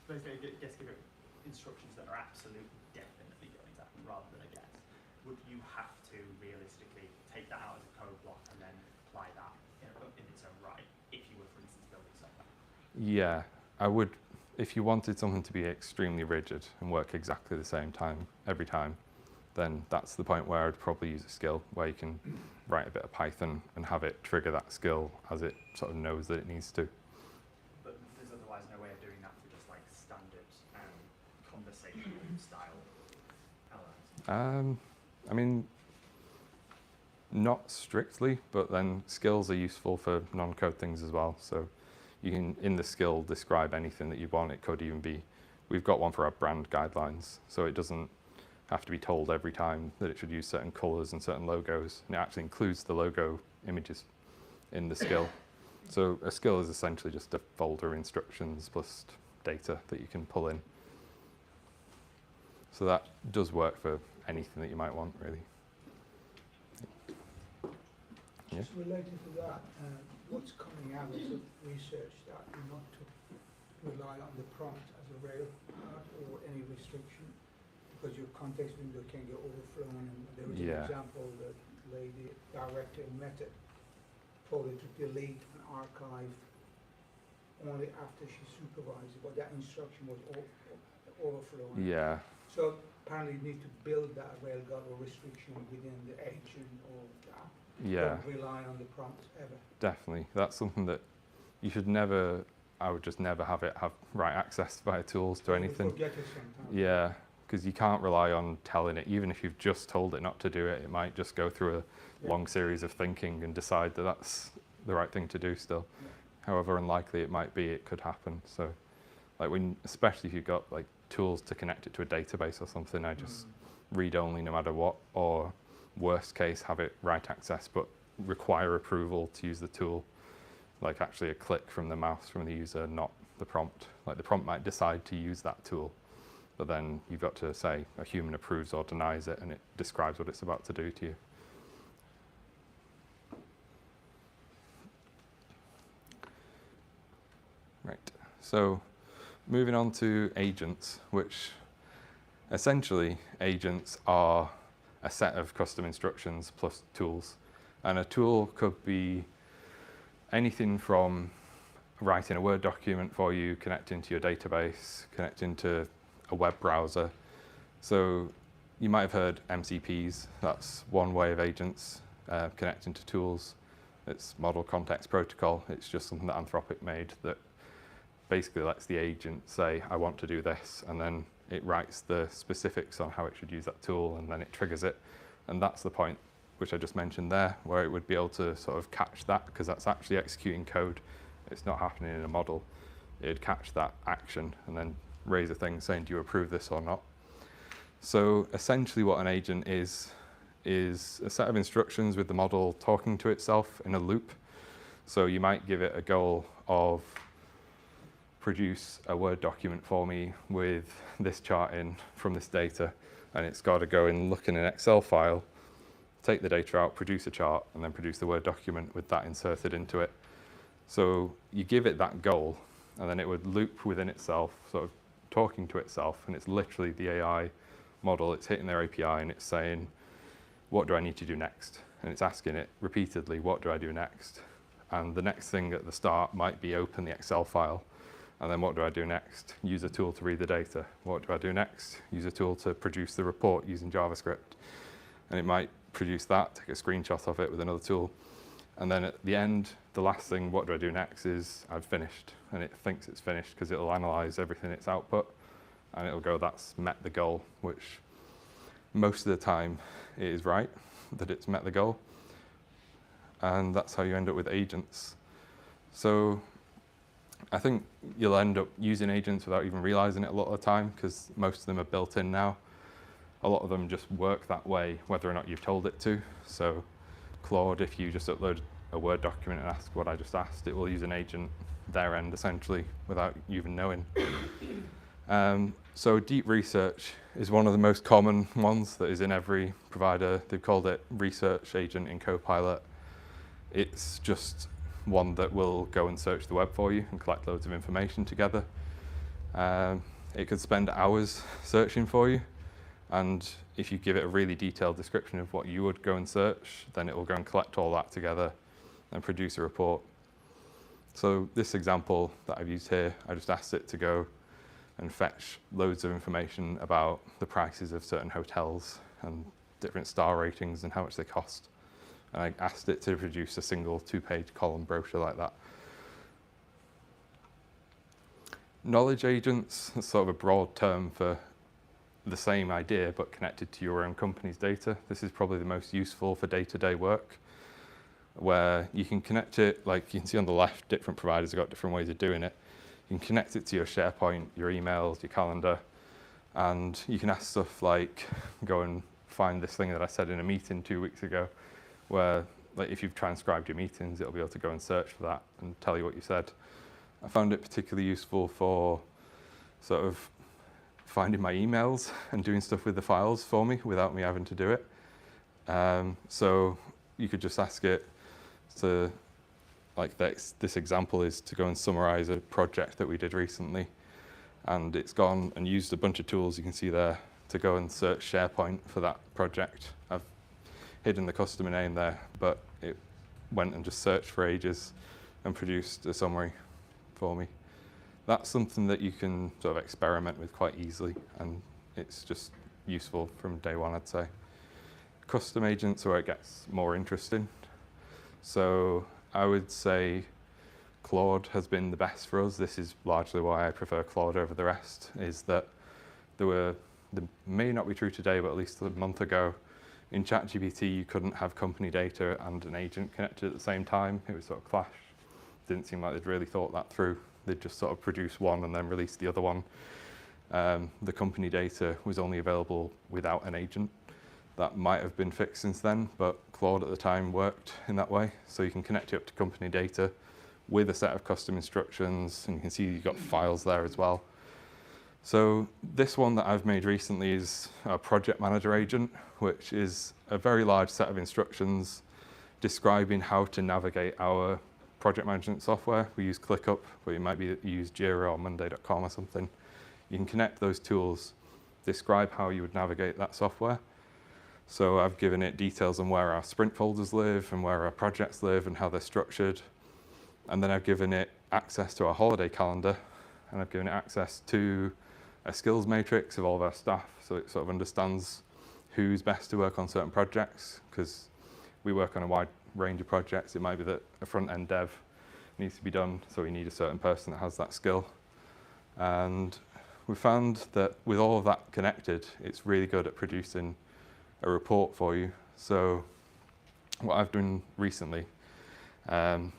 basically give it instructions that are absolutely definitely going to happen rather than a guess? Would you have to realistically take that out as a code block and then apply that in its own right if you were, for instance, building software? yeah, I would. If you wanted something to be extremely rigid and work exactly the same time every time, then that's the point where I'd probably use a skill where you can write a bit of Python and have it trigger that skill as it sort of knows that it needs to. But there's otherwise no way of doing that for just like standard conversational style LLMs? I mean, not strictly, but then skills are useful for non-code things as well. So you can, in the skill, describe anything that you want. It could even be, we've got one for our brand guidelines, so it doesn't have to be told every time that it should use certain colors and certain logos. And it actually includes the logo images in the skill. So a skill is essentially just a folder instructions plus data that you can pull in. So that does work for anything that you might want, really. Yeah. Just related to that, what's coming out of research that you're not to rely on the prompt as a rail part or any restriction, because your context window can get overflown, and there was an example that lady director in Meta told her to delete an archive only after she supervised it, but that instruction was overflowing. Yeah. So apparently you need to build that railgun or restriction within the agent or the app. Yeah. Don't rely on the prompts ever. Definitely. That's something that you should never, I would just never have it have write access via tools to anything. Forget it sometimes. Yeah, because you can't rely on telling it, even if you've just told it not to do it, it might just go through a long series of thinking and decide that that's the right thing to do still. Yeah. However unlikely it might be, it could happen. So like when, especially if you've got like tools to connect it to a database or something, I just read only no matter what, or worst case, have it write access, but require approval to use the tool. Like actually a click from the mouse from the user, not the prompt. Like the prompt might decide to use that tool, but then you've got to say a human approves or denies it, and it describes what it's about to do to you. Right, so moving on to agents, which essentially agents are a set of custom instructions plus tools. And a tool could be anything from writing a Word document for you, connecting to your database, connecting to a web browser. So you might have heard MCPs. That's one way of agents connecting to tools. It's Model Context Protocol. It's just something that Anthropic made that basically lets the agent say, I want to do this, and then it writes the specifics on how it should use that tool, and then it triggers it. And that's the point which I just mentioned there, where it would be able to sort of catch that, because that's actually executing code. It's not happening in a model. It'd catch that action and then raise a thing saying, do you approve this or not? So essentially what an agent is a set of instructions with the model talking to itself in a loop. So you might give it a goal of produce a Word document for me with this chart in from this data, and it's got to go and look in an Excel file, take the data out, produce a chart, and then produce the Word document with that inserted into it. So you give it that goal, and then it would loop within itself, sort of talking to itself, and it's literally the AI model. It's hitting their API, and it's saying, what do I need to do next? And it's asking it repeatedly, what do I do next? And the next thing at the start might be open the Excel file, and then what do I do next? Use a tool to read the data. What do I do next? Use a tool to produce the report using JavaScript. And it might produce that, take a screenshot of it with another tool. And then at the end, the last thing, what do I do next, is I've finished. And it thinks it's finished because it'll analyze everything it's output, and it'll go, that's met the goal, which most of the time it is right, that it's met the goal. And that's how you end up with agents. So I think you'll end up using agents without even realizing it a lot of the time, because most of them are built in now. A lot of them just work that way, whether or not you've told it to. So Claude, if you just upload a Word document and ask what I just asked, it will use an agent their end, essentially, without you even knowing. So deep research is one of the most common ones that is in every provider. They've called it Research Agent in Copilot. It's just one that will go and search the web for you and collect loads of information together. It could spend hours searching for you, and if you give it a really detailed description of what you would go and search, then it will go and collect all that together and produce a report. So this example that I've used here, I just asked it to go and fetch loads of information about the prices of certain hotels and different star ratings and how much they cost. And I asked it to produce a single 2-page column brochure like that. Knowledge agents is sort of a broad term for the same idea, but connected to your own company's data. This is probably the most useful for day-to-day work, where you can connect it, like you can see on the left, different providers have got different ways of doing it. You can connect it to your SharePoint, your emails, your calendar, and you can ask stuff like, go and find this thing that I said in a meeting 2 weeks ago, where like if you've transcribed your meetings, it'll be able to go and search for that and tell you what you said. I found it particularly useful for sort of finding my emails and doing stuff with the files for me without me having to do it. So you could just ask it to, like this example is to go and summarize a project that we did recently. And it's gone and used a bunch of tools you can see there to go and search SharePoint for that project. I've hidden the customer name there, but it went and just searched for ages and produced a summary for me. That's something that you can sort of experiment with quite easily, and it's just useful from day one, I'd say. Custom agents are where it gets more interesting. So I would say Claude has been the best for us. This is largely why I prefer Claude over the rest, is that there may not be true today, but at least a month ago, in ChatGPT, you couldn't have company data and an agent connected at the same time. It would sort of clash. Didn't seem like they'd really thought that through. They'd just sort of produce one and then release the other one. The company data was only available without an agent. That might have been fixed since then, but Claude at the time worked in that way. So you can connect it up to company data with a set of custom instructions, and you can see you've got files there as well. So this one that I've made recently is a project manager agent, which is a very large set of instructions describing how to navigate our project management software. We use ClickUp, but you might use Jira or Monday.com or something. You can connect those tools, describe how you would navigate that software. So I've given it details on where our sprint folders live and where our projects live and how they're structured. And then I've given it access to our holiday calendar, and I've given it access to a skills matrix of all of our staff, so it sort of understands who's best to work on certain projects, because we work on a wide range of projects. It might be that a front-end dev needs to be done, so we need a certain person that has that skill. And we found that with all of that connected, it's really good at producing a report for you. So what I've done recently,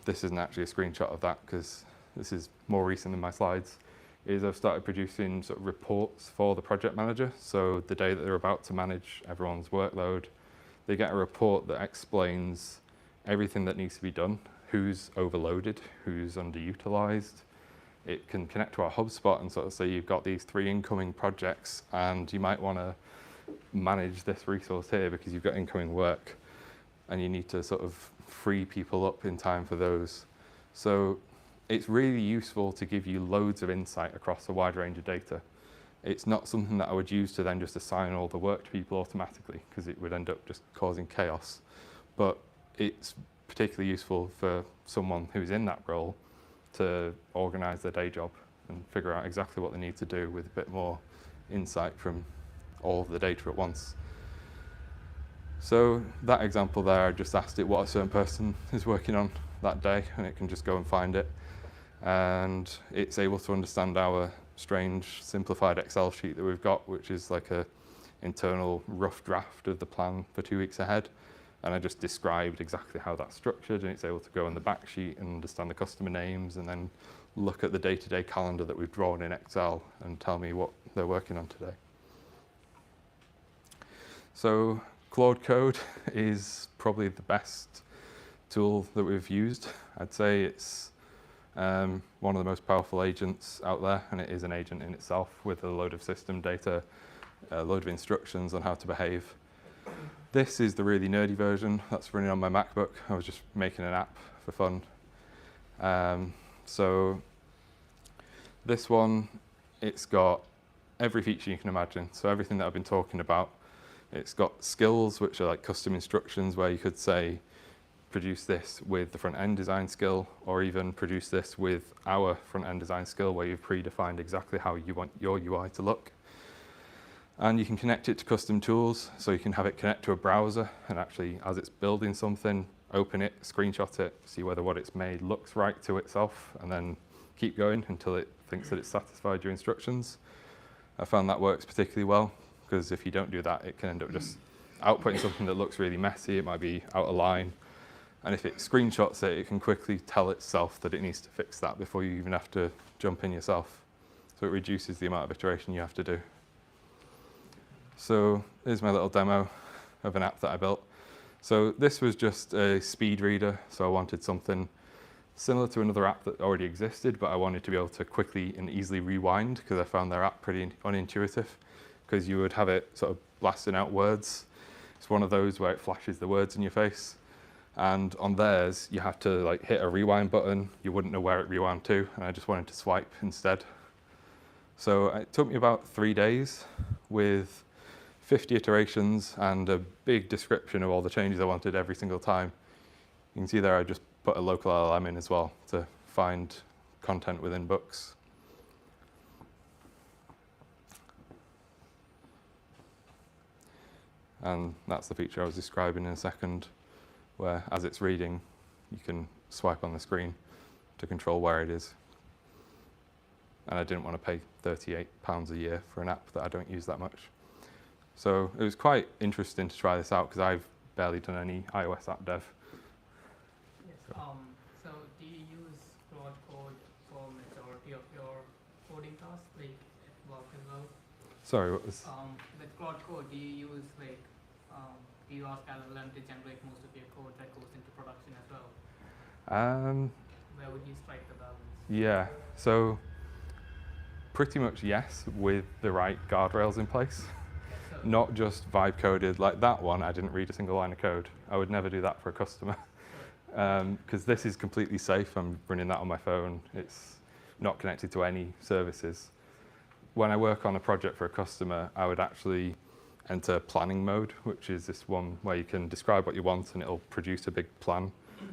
this isn't actually a screenshot of that because this is more recent than my slides, is I've started producing sort of reports for the project manager. So the day that they're about to manage everyone's workload, they get a report that explains everything that needs to be done, who's overloaded, who's underutilized. It can connect to our HubSpot and sort of say you've got these 3 incoming projects and you might want to manage this resource here because you've got incoming work and you need to sort of free people up in time for those. So it's really useful to give you loads of insight across a wide range of data. It's not something that I would use to then just assign all the work to people automatically because it would end up just causing chaos. But it's particularly useful for someone who's in that role to organize their day job and figure out exactly what they need to do with a bit more insight from all of the data at once. So that example there, I just asked it what a certain person is working on that day and it can just go and find it. And it's able to understand our strange simplified Excel sheet that we've got, which is like a internal rough draft of the plan for 2 weeks ahead. And I just described exactly how that's structured, and it's able to go on the back sheet and understand the customer names and then look at the day-to-day calendar that we've drawn in Excel and tell me what they're working on today. So Claude Code is probably the best tool that we've used. I'd say it's one of the most powerful agents out there, and it is an agent in itself with a load of system data, a load of instructions on how to behave. This is the really nerdy version that's running on my MacBook. I was just making an app for fun. So this one, it's got every feature you can imagine. So everything that I've been talking about. It's got skills, which are like custom instructions where you could say, produce this with the front-end design skill, or even produce this with our front-end design skill where you've predefined exactly how you want your UI to look. And you can connect it to custom tools, so you can have it connect to a browser and actually, as it's building something, open it, screenshot it, see whether what it's made looks right to itself, and then keep going until it thinks that it's satisfied your instructions. I found that works particularly well, because if you don't do that, it can end up just outputting something that looks really messy. It might be out of line. And if it screenshots it, it can quickly tell itself that it needs to fix that before you even have to jump in yourself. So it reduces the amount of iteration you have to do. So here's my little demo of an app that I built. So this was just a speed reader. So I wanted something similar to another app that already existed, but I wanted to be able to quickly and easily rewind because I found their app pretty unintuitive, because you would have it sort of blasting out words. It's one of those where it flashes the words in your face. And on theirs, you have to like hit a rewind button. You wouldn't know where it rewound to, and I just wanted to swipe instead. So it took me about 3 days with 50 iterations and a big description of all the changes I wanted every single time. You can see there I just put a local LLM in as well to find content within books. And that's the feature I was describing in a second, where as it's reading, you can swipe on the screen to control where it is. And I didn't want to pay £38 a year for an app that I don't use that much. So it was quite interesting to try this out because I've barely done any iOS app dev. Yes. So do you use Claude Code for majority of your coding tasks, like at work as well? Sorry, what was? With Claude Code, do you use like do you ask LLM to generate most of your code that goes into production as well? Where would you strike the balance? Yeah, so pretty much yes, with the right guardrails in place. So Not just vibe coded like that one. I didn't read a single line of code. I would never do that for a customer because this is completely safe. I'm running that on my phone. It's not connected to any services. When I work on a project for a customer, I would actually enter planning mode, which is this one where you can describe what you want and it'll produce a big plan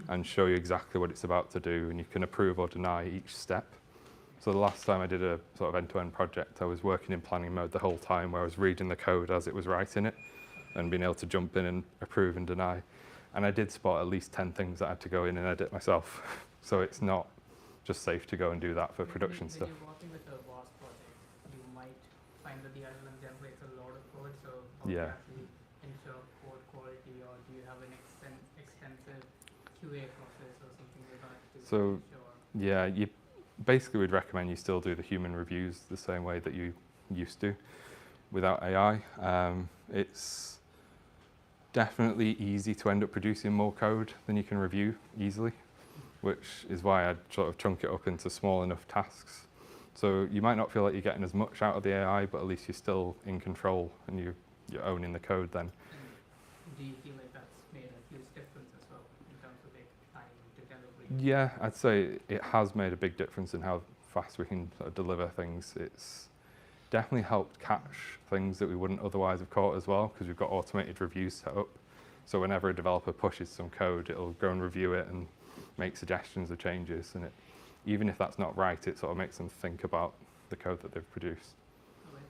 and show you exactly what it's about to do, and you can approve or deny each step. So the last time I did a sort of end-to-end project, I was working in planning mode the whole time, where I was reading the code as it was writing it and being able to jump in and approve and deny. And I did spot at least 10 things that I had to go in and edit myself. So it's not just safe to go and do that for production stuff. When you're working with a vast project, you might find that the LLM generates a lot of code. So how do you Yeah. actually ensure code quality, or do you have an extensive QA process or something like that to So ensure? yeah, basically we'd recommend you still do the human reviews the same way that you used to without AI. It's definitely easy to end up producing more code than you can review easily, which is why I'd sort of chunk it up into small enough tasks. So you might not feel like you're getting as much out of the AI, but at least you're still in control and you're owning the code then. Do you feel like that's made a huge difference as well in terms of like time to delivery? Yeah, I'd say it has made a big difference in how fast we can sort of deliver things. It's definitely helped catch things that we wouldn't otherwise have caught as well, because we've got automated reviews set up. So whenever a developer pushes some code, it'll go and review it and make suggestions of changes. And even if that's not right, it sort of makes them think about the code that they've produced. Okay.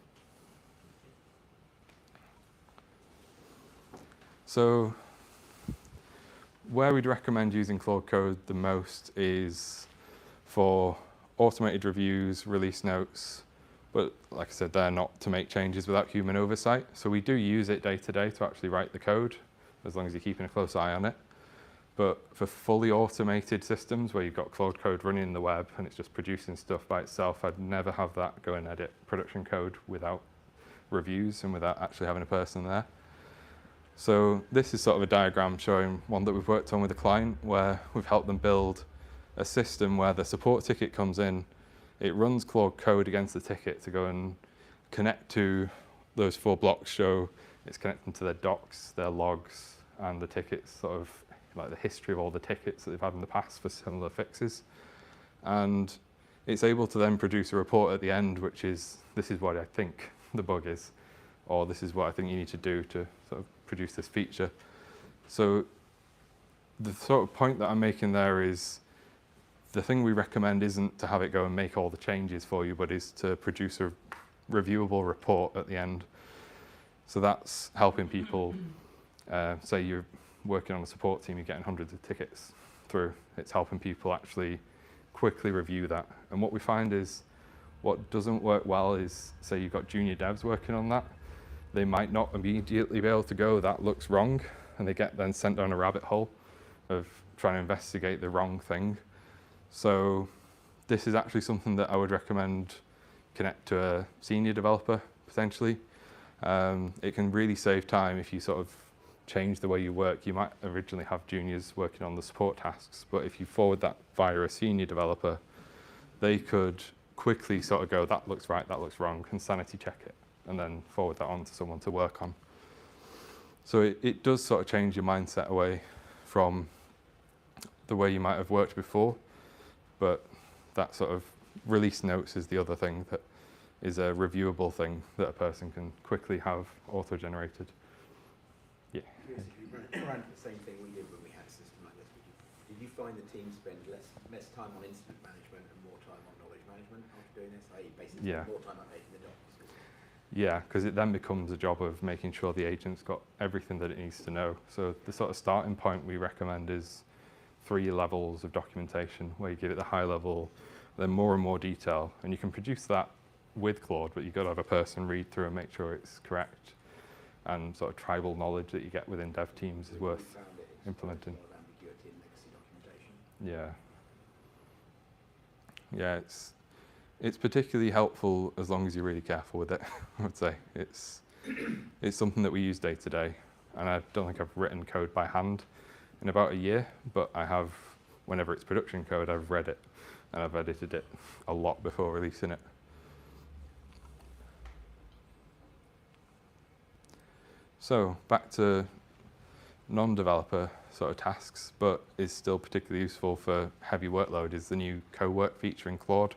So where we'd recommend using Claude Code the most is for automated reviews, release notes, but like I said, they're not to make changes without human oversight. So we do use it day to day to actually write the code, as long as you're keeping a close eye on it. But for fully automated systems where you've got Claude Code running in the web and it's just producing stuff by itself, I'd never have that go and edit production code without reviews and without actually having a person there. So this is sort of a diagram showing one that we've worked on with a client where we've helped them build a system where the support ticket comes in, it runs Claude Code against the ticket to go and connect to those 4 blocks, show it's connecting to their docs, their logs, and the tickets, sort of like the history of all the tickets that they've had in the past for similar fixes. And it's able to then produce a report at the end, which is, this is what I think the bug is, or this is what I think you need to do to sort of produce this feature. So the sort of point that I'm making there is, the thing we recommend isn't to have it go and make all the changes for you, but is to produce a reviewable report at the end. So that's helping people, say you're working on a support team, you're getting hundreds of tickets through. It's helping people actually quickly review that. And what we find is, what doesn't work well is, say you've got junior devs working on that, they might not immediately be able to go, that looks wrong, and they get then sent down a rabbit hole of trying to investigate the wrong thing. So this is actually something that I would recommend connect to a senior developer, potentially. It can really save time if you sort of change the way you work. You might originally have juniors working on the support tasks, but if you forward that via a senior developer, they could quickly sort of go, that looks right, that looks wrong, and sanity check it, and then forward that on to someone to work on. So it does sort of change your mindset away from the way you might have worked before, but that sort of release notes is the other thing that is a reviewable thing that a person can quickly have auto-generated. Yeah. We ran the same thing we did when we had a system like this. Did you find the team spend less time on incident management and more time on knowledge management after doing this? I.e. basically more time updating the docs? Yeah, because it then becomes a job of making sure the agent's got everything that it needs to know. So the sort of starting point we recommend is 3 levels of documentation, where you give it the high level, then more and more detail, and you can produce that with Claude, but you've got to have a person read through and make sure it's correct. And sort of tribal knowledge that you get within dev teams is worth implementing. Yeah. Yeah, it's particularly helpful as long as you're really careful with it, I would say. It's something that we use day to day, and I don't think I've written code by hand in about a year, but I have, whenever it's production code, I've read it, and I've edited it a lot before releasing it. So back to non-developer sort of tasks, but is still particularly useful for heavy workload, is the new co-work feature in Claude.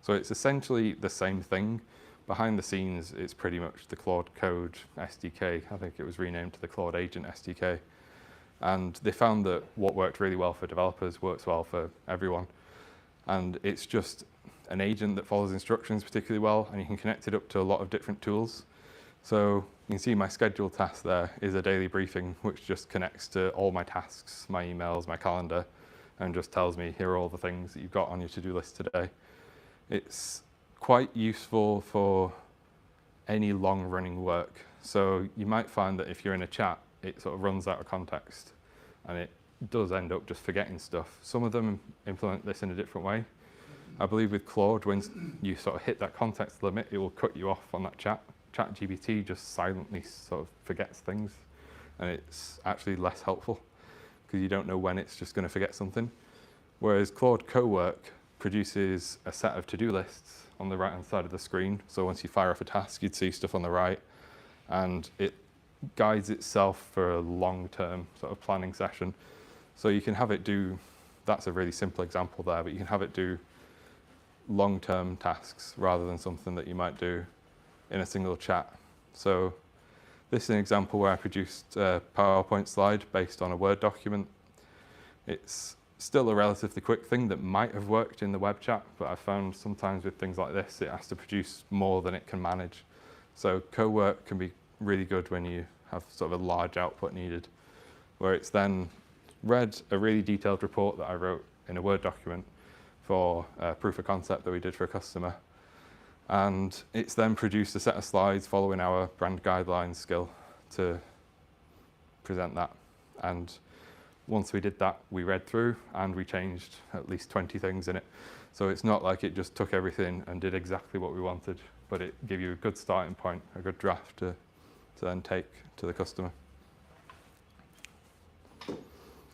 So it's essentially the same thing. Behind the scenes, it's pretty much the Claude Code SDK. I think it was renamed to the Claude Agent SDK. And they found that what worked really well for developers works well for everyone. And it's just an agent that follows instructions particularly well, and you can connect it up to a lot of different tools. So you can see my scheduled task there is a daily briefing, which just connects to all my tasks, my emails, my calendar, and just tells me, here are all the things that you've got on your to-do list today. It's quite useful for any long-running work. So you might find that if you're in a chat, it sort of runs out of context, and it does end up just forgetting stuff. Some of them implement this in a different way, I believe with Claude, when you sort of hit that context limit, it will cut you off on that chat. ChatGPT just silently sort of forgets things, and it's actually less helpful because you don't know when it's just going to forget something. Whereas Claude Cowork produces a set of to-do lists on the right-hand side of the screen. So once you fire off a task, you'd see stuff on the right, and it guides itself for a long-term sort of planning session. So you can have it do, that's a really simple example there, but you can have it do long-term tasks rather than something that you might do in a single chat. So this is an example where I produced a PowerPoint slide based on a Word document. It's still a relatively quick thing that might have worked in the web chat, but I found sometimes with things like this, it has to produce more than it can manage. So Cowork can be really good when you have sort of a large output needed, where it's then read a really detailed report that I wrote in a Word document for a proof of concept that we did for a customer. And it's then produced a set of slides following our brand guidelines skill to present that. And once we did that, we read through and we changed at least 20 things in it. So it's not like it just took everything and did exactly what we wanted, but it gave you a good starting point, a good draft to then take to the customer.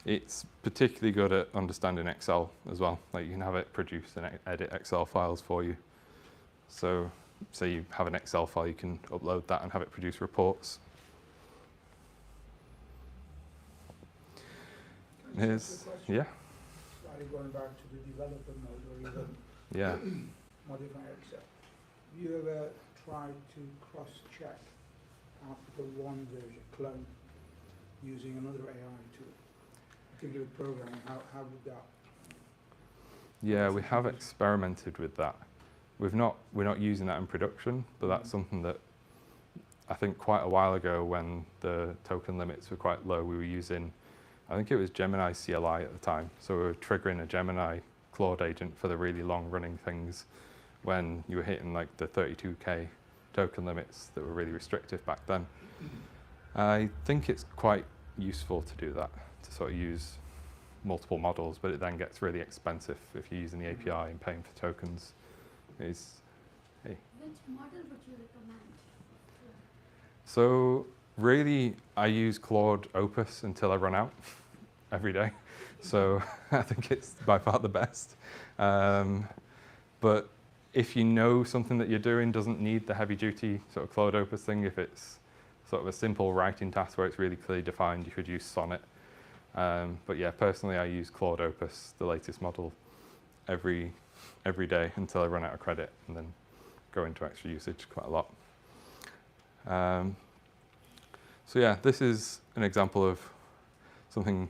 It's particularly good at understanding Excel as well. Like you can have it produce and edit Excel files for you. So say you have an Excel file, you can upload that and have it produce reports. Here's, yeah. Slightly going back to the developer mode or even Yeah. modify Excel. Have you ever tried to cross-check Article 1 version clone using another AI tool? Particularly with programming, how would that? Yeah, we have experimented with that. We're not using that in production, but that's something that I think quite a while ago when the token limits were quite low, we were using, I think it was Gemini CLI at the time. So we were triggering a Gemini Claude agent for the really long running things when you were hitting like the 32K token limits that were really restrictive back then. I think it's quite useful to do that, to sort of use multiple models, but it then gets really expensive if you're using the API and paying for tokens. Hey. Which model would you recommend? So really, I use Claude Opus until I run out every day. So I think it's by far the best. But if you know something that you're doing doesn't need the heavy duty sort of Claude Opus thing, if it's sort of a simple writing task where it's really clearly defined, you could use Sonnet. But yeah, personally, I use Claude Opus, the latest model, every day until I run out of credit and then go into extra usage quite a lot. So yeah, this is an example of something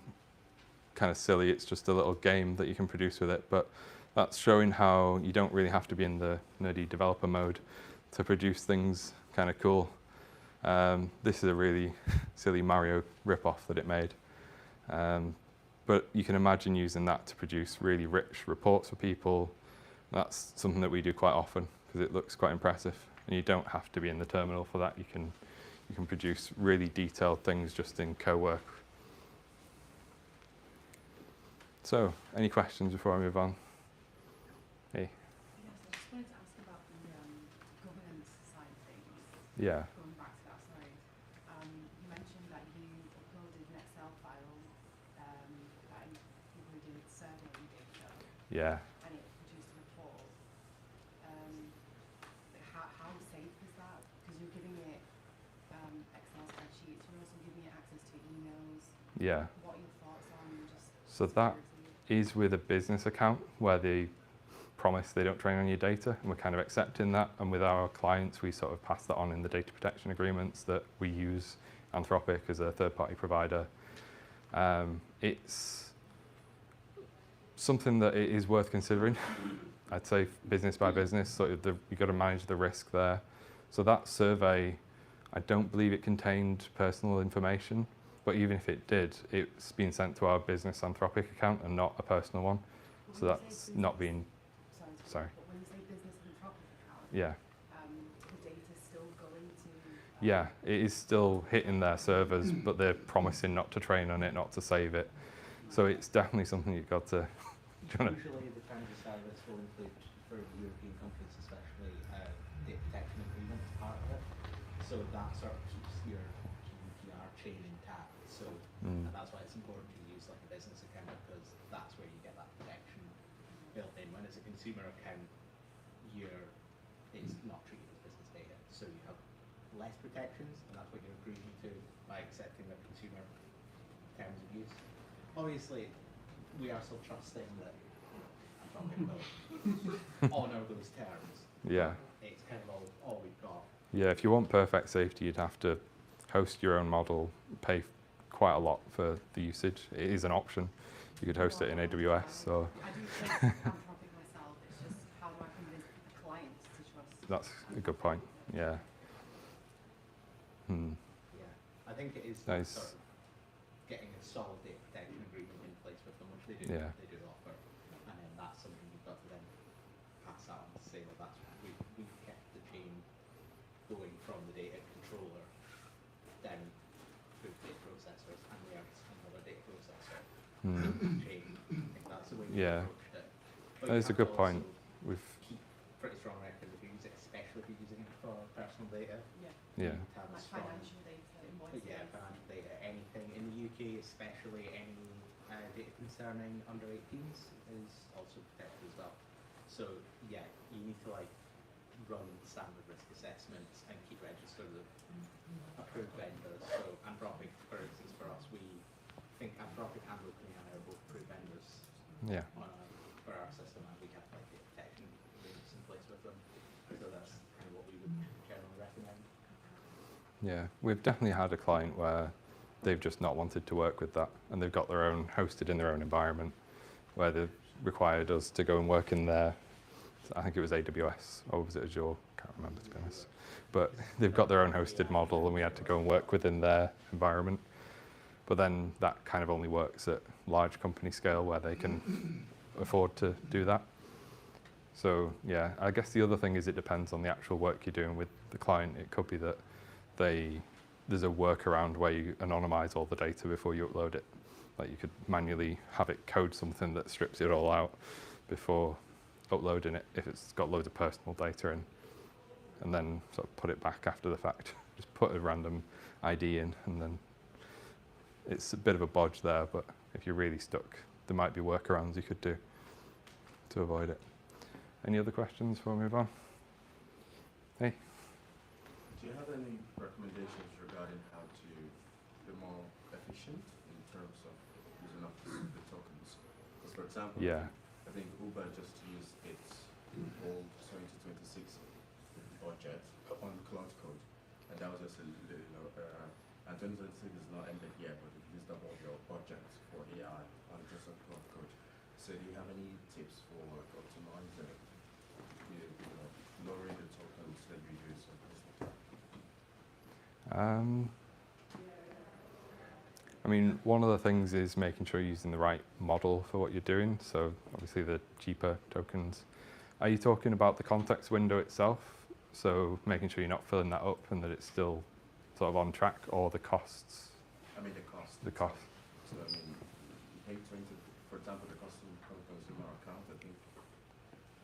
kind of silly. It's just a little game that you can produce with it, but that's showing how you don't really have to be in the nerdy developer mode to produce things kind of cool. This is a really silly Mario ripoff that it made. But you can imagine using that to produce really rich reports for people. That's something that we do quite often because it looks quite impressive. And you don't have to be in the terminal for that. You can produce really detailed things just in Cowork. So, any questions before I move on? Hey. Yes, I just wanted to ask about the governance side of things. Yeah. Going back to that slide, you mentioned that you uploaded an Excel file that included survey data. Yeah. And it produced a report. How safe is that? Because you're giving it Excel spreadsheets, you're also giving it access to emails. Yeah. What are your thoughts on just So that security? is with a business account where they promise they don't train on your data, and we're kind of accepting that. And with our clients, we sort of pass that on in the data protection agreements that we use Anthropic as a third-party provider. It's something that it is worth considering. I'd say business by business, sort of you've got to manage the risk there. So that survey, I don't believe it contained personal information, but even if it did, it's been sent to our business Anthropic account and not a personal one. So that's not being, sorry. But when you say business Anthropic account, Yeah. the data's still going to... Yeah, it is still hitting their servers, but they're promising not to train on it, not to save it. So it's definitely something you've got to Usually the terms of service will include, for European companies especially, data protection agreement as part of it. So that sort of keeps your GDPR chain intact. So and that's why it's important to use like a business account, because that's where you get that protection built in. When it's a consumer account, it's not treated as business data. So you have less protections, and that's what you're agreeing to by accepting the consumer terms of use. Obviously, we are still trusting that Anthropic will honour those terms. Yeah. It's kind of all we've got. Yeah, if you want perfect safety, you'd have to host your own model, pay quite a lot for the usage. It is an option. You could host it in AWS. So I do trust Anthropic myself. It's just how do I convince the client to trust? that's a good point. Yeah. Yeah, I think it is Nice. sort of getting a solid data protection agreement in place with them, which they do. Yeah. They do offer, and then that's something you've got to then pass out and say, well, that's we've kept the chain going from the data controller down through data processors, and we have another data processor chain. I think that's the way we've Yeah. approached it. But That you is a have to good point. also We've keep pretty strong record if you use it, especially if you're using it for personal data. Yeah. yeah. To have a Like strong financial data, invoices. yeah, financial data, anything in the UK, especially any data concerning under 18s is also protected as well. So yeah, you need to like run standard risk assessments and keep registers of approved vendors. So Anthropic, for instance, for us, we think Anthropic and OpenAI are both approved vendors Yeah. for our system, and we have like data protection agreements in place with them. So that's kind of what we would generally recommend. Yeah, we've definitely had a client where they've just not wanted to work with that, and they've got their own hosted in their own environment, where they've required us to go and work in their, I think it was AWS, or was it Azure? Can't remember, to be honest. But they've got their own hosted model, and we had to go and work within their environment. But then that kind of only works at large company scale, where they can afford to do that. So yeah, I guess the other thing is it depends on the actual work you're doing with the client. It could be that there's a workaround where you anonymize all the data before you upload it. Like you could manually have it code something that strips it all out before uploading it if it's got loads of personal data in, and then sort of put it back after the fact. Just put a random ID in, and then it's a bit of a bodge there, but if you're really stuck, there might be workarounds you could do to avoid it. Any other questions before we move on? Hey. Do you have any recommendations regarding how to be more efficient in terms of using up the tokens? Because for example, Yeah. I think Uber just used its old 2026 budget on cloud code, and that was just and 2026 is not ended yet, but you've used up all your budget for AI on just on cloud code. So do you have any tips for like, optimizing, lowering the tokens that you use? I mean, one of the things is making sure you're using the right model for what you're doing. So obviously the cheaper tokens. Are you talking about the context window itself? So making sure you're not filling that up and that it's still sort of on track, or the costs? I mean the cost. The cost. So I mean, you pay 20, for example, the consumer account, I think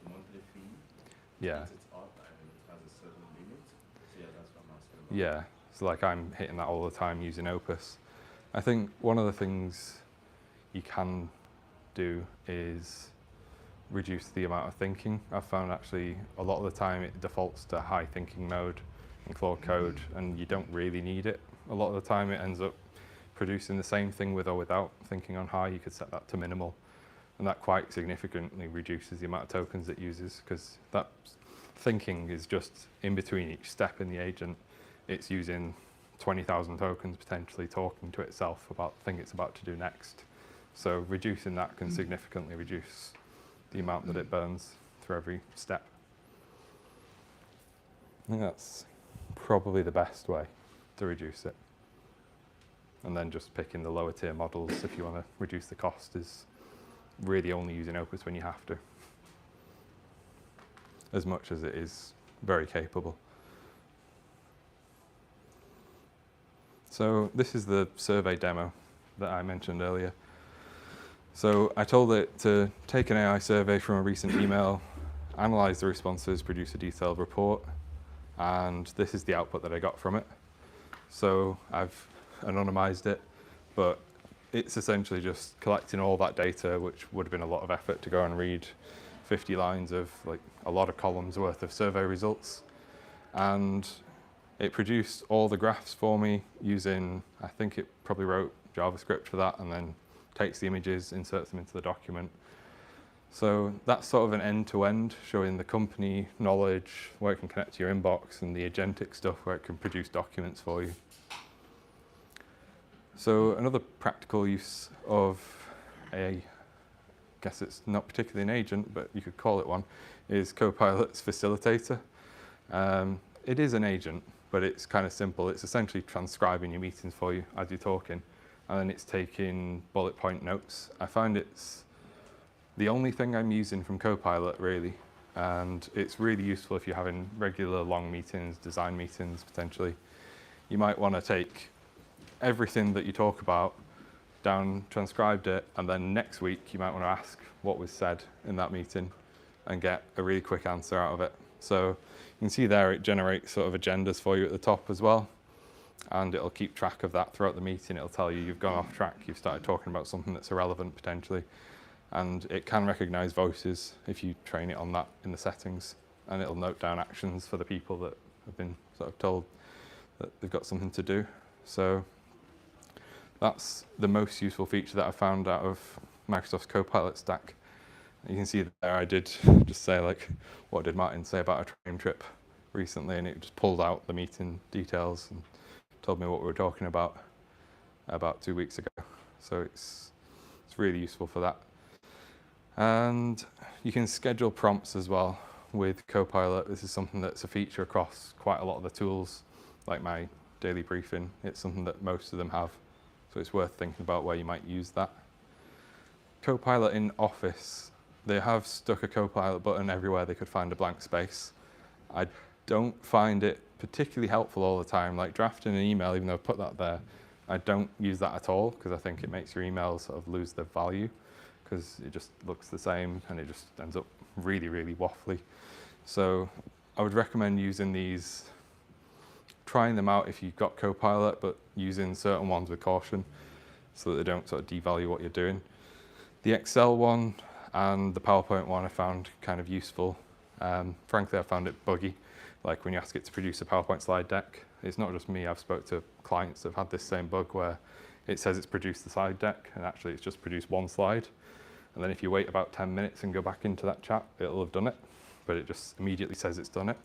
the monthly fee. Yeah. It's up and it has a certain limit. So yeah, that's what I'm asking about. Yeah. So like I'm hitting that all the time using Opus. I think one of the things you can do is reduce the amount of thinking. I've found actually a lot of the time it defaults to high thinking mode in Claude Code, and you don't really need it. A lot of the time it ends up producing the same thing with or without thinking on high. You could set that to minimal, and that quite significantly reduces the amount of tokens it uses, because that thinking is just in between each step in the agent. It's using 20,000 tokens potentially talking to itself about the thing it's about to do next. So reducing that can significantly reduce the amount that it burns through every step. I think that's probably the best way to reduce it. And then just picking the lower tier models if you want to reduce the cost is really only using Opus when you have to, as much as it is very capable. So this is the survey demo that I mentioned earlier. So I told it to take an AI survey from a recent email, analyze the responses, produce a detailed report, and this is the output that I got from it. So I've anonymized it, but it's essentially just collecting all that data, which would have been a lot of effort to go and read 50 lines of like a lot of columns worth of survey results. And it produced all the graphs for me using, I think it probably wrote JavaScript for that, and then takes the images, inserts them into the document. So that's sort of an end-to-end, showing the company knowledge, where it can connect to your inbox, and the agentic stuff where it can produce documents for you. So another practical use of I guess it's not particularly an agent, but you could call it one, is Copilot's facilitator. It is an agent, but it's kind of simple. It's essentially transcribing your meetings for you as you're talking, and then it's taking bullet point notes. I find it's the only thing I'm using from Copilot, really, and it's really useful if you're having regular long meetings, design meetings, potentially. You might want to take everything that you talk about down, transcribed it, and then next week you might want to ask what was said in that meeting and get a really quick answer out of it. So you can see there it generates sort of agendas for you at the top as well, and it'll keep track of that throughout the meeting. It'll tell you you've gone off track, you've started talking about something that's irrelevant potentially, and it can recognize voices if you train it on that in the settings, and it'll note down actions for the people that have been sort of told that they've got something to do. So that's the most useful feature that I found out of Microsoft's Copilot stack. You can see there I did just say like, what did Martin say about a train trip recently, and it just pulled out the meeting details and told me what we were talking about 2 weeks ago. So it's really useful for that. And you can schedule prompts as well with Copilot. This is something that's a feature across quite a lot of the tools, like my daily briefing. It's something that most of them have. So it's worth thinking about where you might use that. Copilot in Office, they have stuck a Copilot button everywhere they could find a blank space. I don't find it particularly helpful all the time. Like drafting an email, even though I've put that there, I don't use that at all because I think it makes your emails sort of lose their value because it just looks the same and it just ends up really, really waffly. So I would recommend using these, trying them out if you've got Copilot, but using certain ones with caution so that they don't sort of devalue what you're doing. The Excel one and the PowerPoint one I found kind of useful. Frankly, I found it buggy, like when you ask it to produce a PowerPoint slide deck. It's not just me, I've spoke to clients that have had this same bug where it says it's produced the slide deck and actually it's just produced one slide. And then if you wait about 10 minutes and go back into that chat, it'll have done it, but it just immediately says it's done it.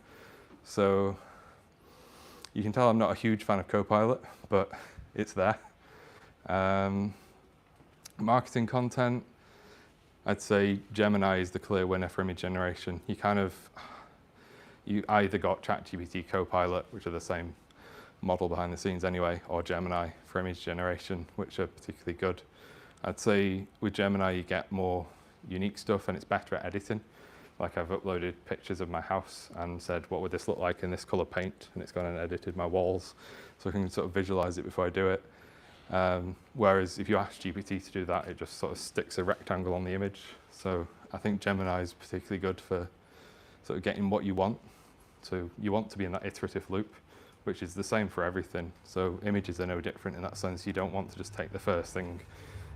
So you can tell I'm not a huge fan of Copilot, but it's there. Marketing content, I'd say Gemini is the clear winner for image generation. You either got ChatGPT, Copilot, which are the same model behind the scenes anyway, or Gemini for image generation, which are particularly good. I'd say with Gemini you get more unique stuff and it's better at editing. Like I've uploaded pictures of my house and said, what would this look like in this color paint? And it's gone and edited my walls. So I can sort of visualize it before I do it. Whereas if you ask GPT to do that, it just sort of sticks a rectangle on the image. So I think Gemini is particularly good for sort of getting what you want. So you want to be in that iterative loop, which is the same for everything. So images are no different in that sense. You don't want to just take the first thing.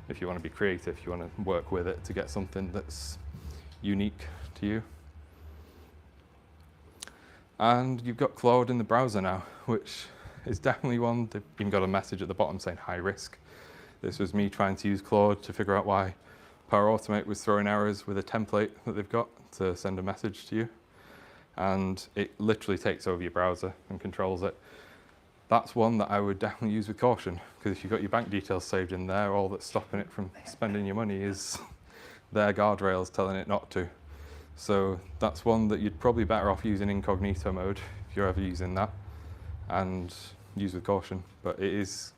If you want to be creative, you want to work with it to get something that's unique to you. And you've got Claude in the browser now, which is definitely one. They've even got a message at the bottom saying high risk. This was me trying to use Claude to figure out why Power Automate was throwing errors with a template that they've got to send a message to you. And it literally takes over your browser and controls it. That's one that I would definitely use with caution, because if you've got your bank details saved in there, all that's stopping it from spending your money is their guardrails telling it not to. So that's one that you'd probably better off using incognito mode if you're ever using that, and use with caution. But it is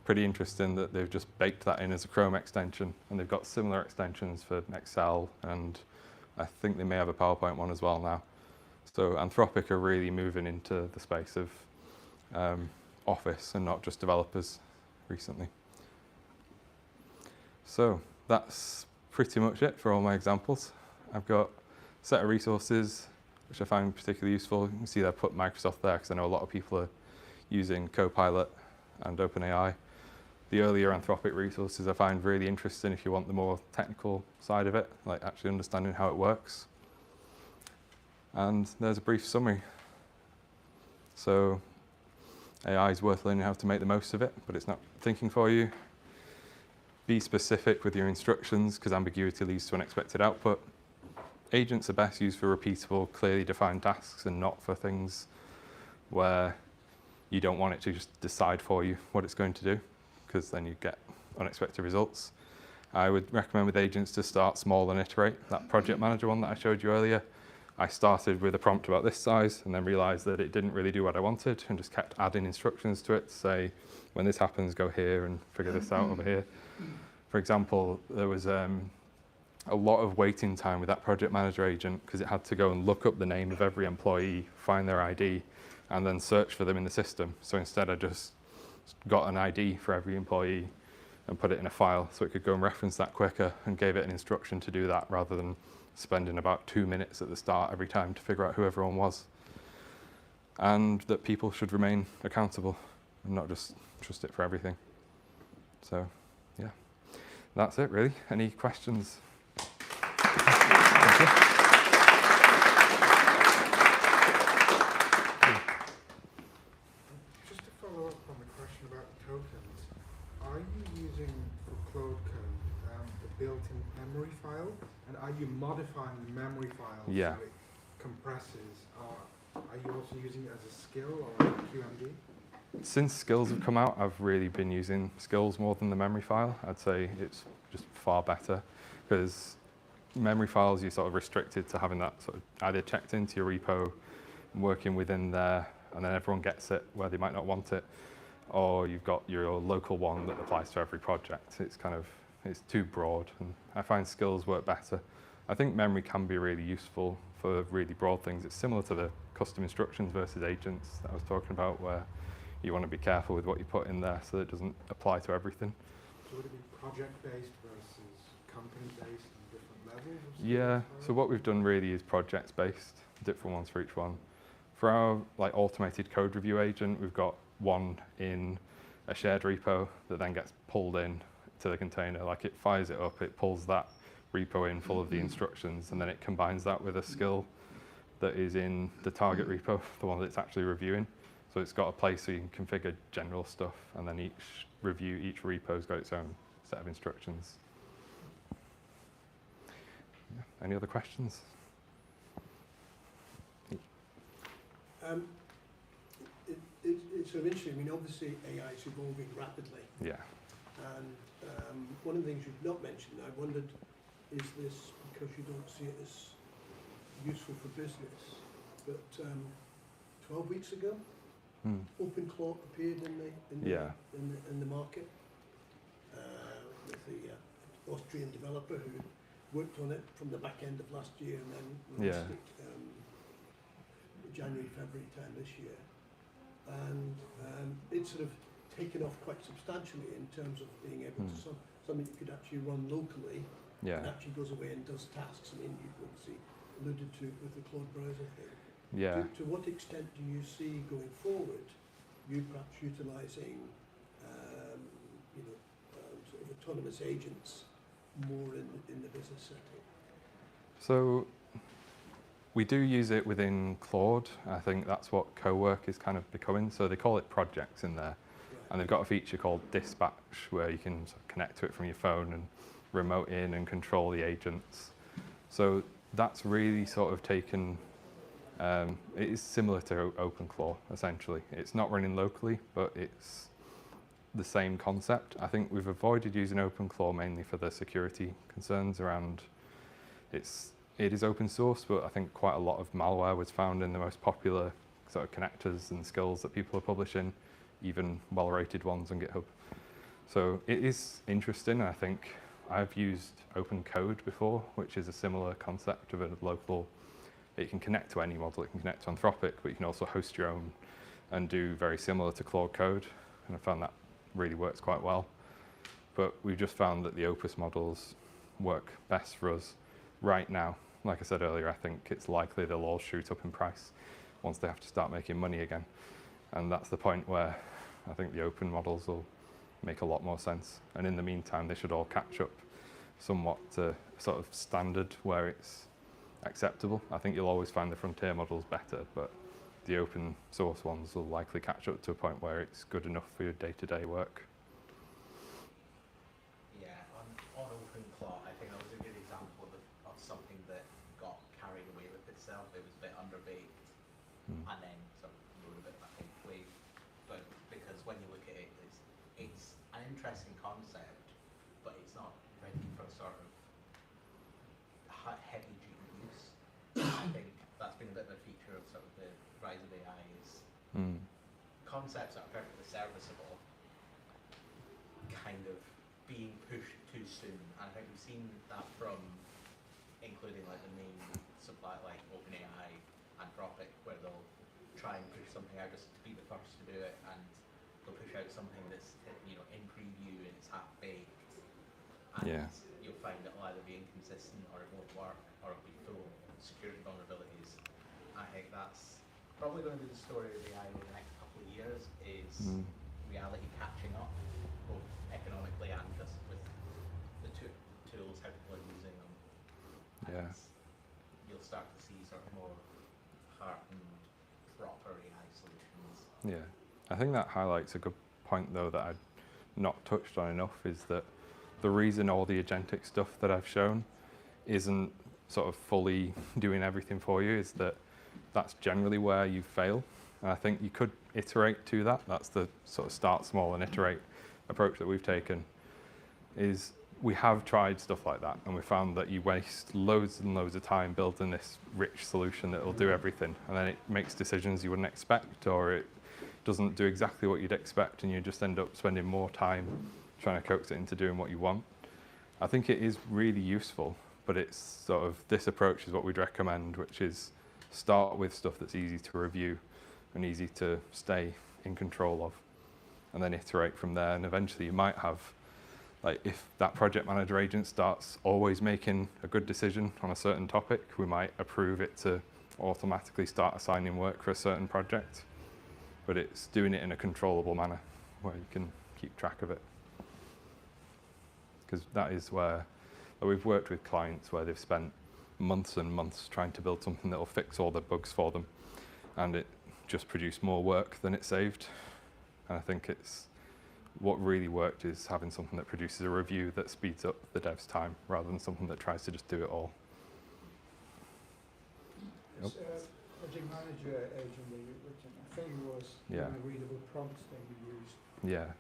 pretty interesting that they've just baked that in as a Chrome extension, and they've got similar extensions for Excel, and I think they may have a PowerPoint one as well now. So Anthropic are really moving into the space of Office and not just developers recently. So that's pretty much it for all my examples. I've got a set of resources which I find particularly useful. You can see I put Microsoft there because I know a lot of people are using Copilot and OpenAI. The earlier Anthropic resources I find really interesting if you want the more technical side of it, like actually understanding how it works. And there's a brief summary. So AI is worth learning how to make the most of it, but it's not thinking for you. Be specific with your instructions because ambiguity leads to unexpected output. Agents are best used for repeatable, clearly defined tasks and not for things where you don't want it to just decide for you what it's going to do, because then you get unexpected results. I would recommend with agents to start small and iterate. That project manager one that I showed you earlier, I started with a prompt about this size and then realized that it didn't really do what I wanted and just kept adding instructions to it to say, when this happens, go here and figure this out over here. For example, there was a lot of waiting time with that project manager agent because it had to go and look up the name of every employee, find their ID, and then search for them in the system. So instead I just got an ID for every employee and put it in a file so it could go and reference that quicker, and gave it an instruction to do that rather than spending about 2 minutes at the start every time to figure out who everyone was. And that people should remain accountable and not just trust it for everything. So, yeah, that's it really. Any questions? Thank you. Just to follow up on the question about the tokens, are you using for Claude Code the built-in memory file, and are you modifying the memory file so it compresses? Or are you also using it as a skill or a QMD? Since skills have come out, I've really been using skills more than the memory file. I'd say it's just far better because memory files, you're sort of restricted to having that sort of either checked into your repo, working within there, and then everyone gets it where they might not want it, or you've got your local one that applies to every project. It's too broad, and I find skills work better. I think memory can be really useful for really broad things. It's similar to the custom instructions versus agents that I was talking about, where you want to be careful with what you put in there so that it doesn't apply to everything. So would it be project-based versus company-based and different levels? Yeah, so what we've done really is projects-based, different ones for each one. For our automated code review agent, we've got one in a shared repo that then gets pulled in to the container. It fires it up, it pulls that repo in full of the instructions, and then it combines that with a skill that is in the target repo, the one that it's actually reviewing. So it's got a place where you can configure general stuff, and then each repo's got its own set of instructions. Yeah. Any other questions? It's sort of interesting. I mean, obviously AI is evolving rapidly. Yeah. And one of the things you've not mentioned, I wondered, is this because you don't see it as useful for business? But 12 weeks ago, OpenClaw appeared in the market with the Austrian developer who worked on it from the back end of last year and then released it January, February time this year. And it's sort of taken off quite substantially in terms of being able to something you could actually run locally and actually goes away and does tasks. I mean, you've obviously alluded to it with the Claude browser thing. Yeah. To what extent do you see going forward you perhaps utilising sort of autonomous agents more in the business setting? So we do use it within Claude. I think that's what co-work is kind of becoming. So they call it projects in there. And they've got a feature called Dispatch where you can sort of connect to it from your phone and remote in and control the agents. So that's really sort of taken, it is similar to OpenClaw essentially. It's not running locally, but it's the same concept. I think we've avoided using OpenClaw mainly for the security concerns around it is open source, but I think quite a lot of malware was found in the most popular sort of connectors and skills that people are publishing, even well-rated ones on GitHub. So it is interesting. I think I've used open code before, which is a similar concept of a local, it can connect to any model, it can connect to Anthropic, but you can also host your own and do very similar to Claude Code. And I found that really works quite well. but we've just found that the Opus models work best for us right now. Like I said earlier, I think it's likely they'll all shoot up in price once they have to start making money again. And that's the point where I think the open models will make a lot more sense. And in the meantime, they should all catch up somewhat to sort of standard where it's acceptable. I think you'll always find the frontier models better, but the open source ones will likely catch up to a point where it's good enough for your day-to-day work. Yeah, on OpenClaw, I think that was a good example of something that got carried away with itself. It was a bit underbaked, and then sort of rode a bit back into wave. But because when you look at it, it's an interesting concept, but it's not ready for sort of heavy duty use. I think that's been a bit of a feature of sort of the rise of AI is concepts that are perfectly serviceable kind of being pushed too soon. And I think we've seen that from including like the main supply like OpenAI, Anthropic, where they'll try and push something out just to be the first to do it, and they'll push out something that's in preview and it's half baked, and you'll find it'll either be inconsistent or it won't work or it'll be full of security vulnerabilities. I think that's probably going to be the story of AI over the next couple of years, is reality catching up, both economically and just with the tools, how people are using them. And you'll start to see sort of more hardened, proper AI solutions. Yeah, I think that highlights a good point though that I'd not touched on enough, is that the reason all the agentic stuff that I've shown isn't sort of fully doing everything for you is that that's generally where you fail. And I think you could iterate to that. That's the sort of start small and iterate approach that we've taken. Is we have tried stuff like that, and we found that you waste loads and loads of time building this rich solution that will do everything, and then it makes decisions you wouldn't expect, or it doesn't do exactly what you'd expect, and you just end up spending more time trying to coax it into doing what you want. I think it is really useful, but it's sort of, this approach is what we'd recommend, which is start with stuff that's easy to review and easy to stay in control of, and then iterate from there. And eventually you might have, like, if that project manager agent starts always making a good decision on a certain topic, we might approve it to automatically start assigning work for a certain project, but it's doing it in a controllable manner where you can keep track of it. Because that is where we've worked with clients where they've spent months and months trying to build something that will fix all the bugs for them, and it just produced more work than it saved. And I think it's what really worked is having something that produces a review that speeds up the dev's time rather than something that tries to just do it all. This project manager agent that you've written, I think it was readable prompts that you used. Yeah.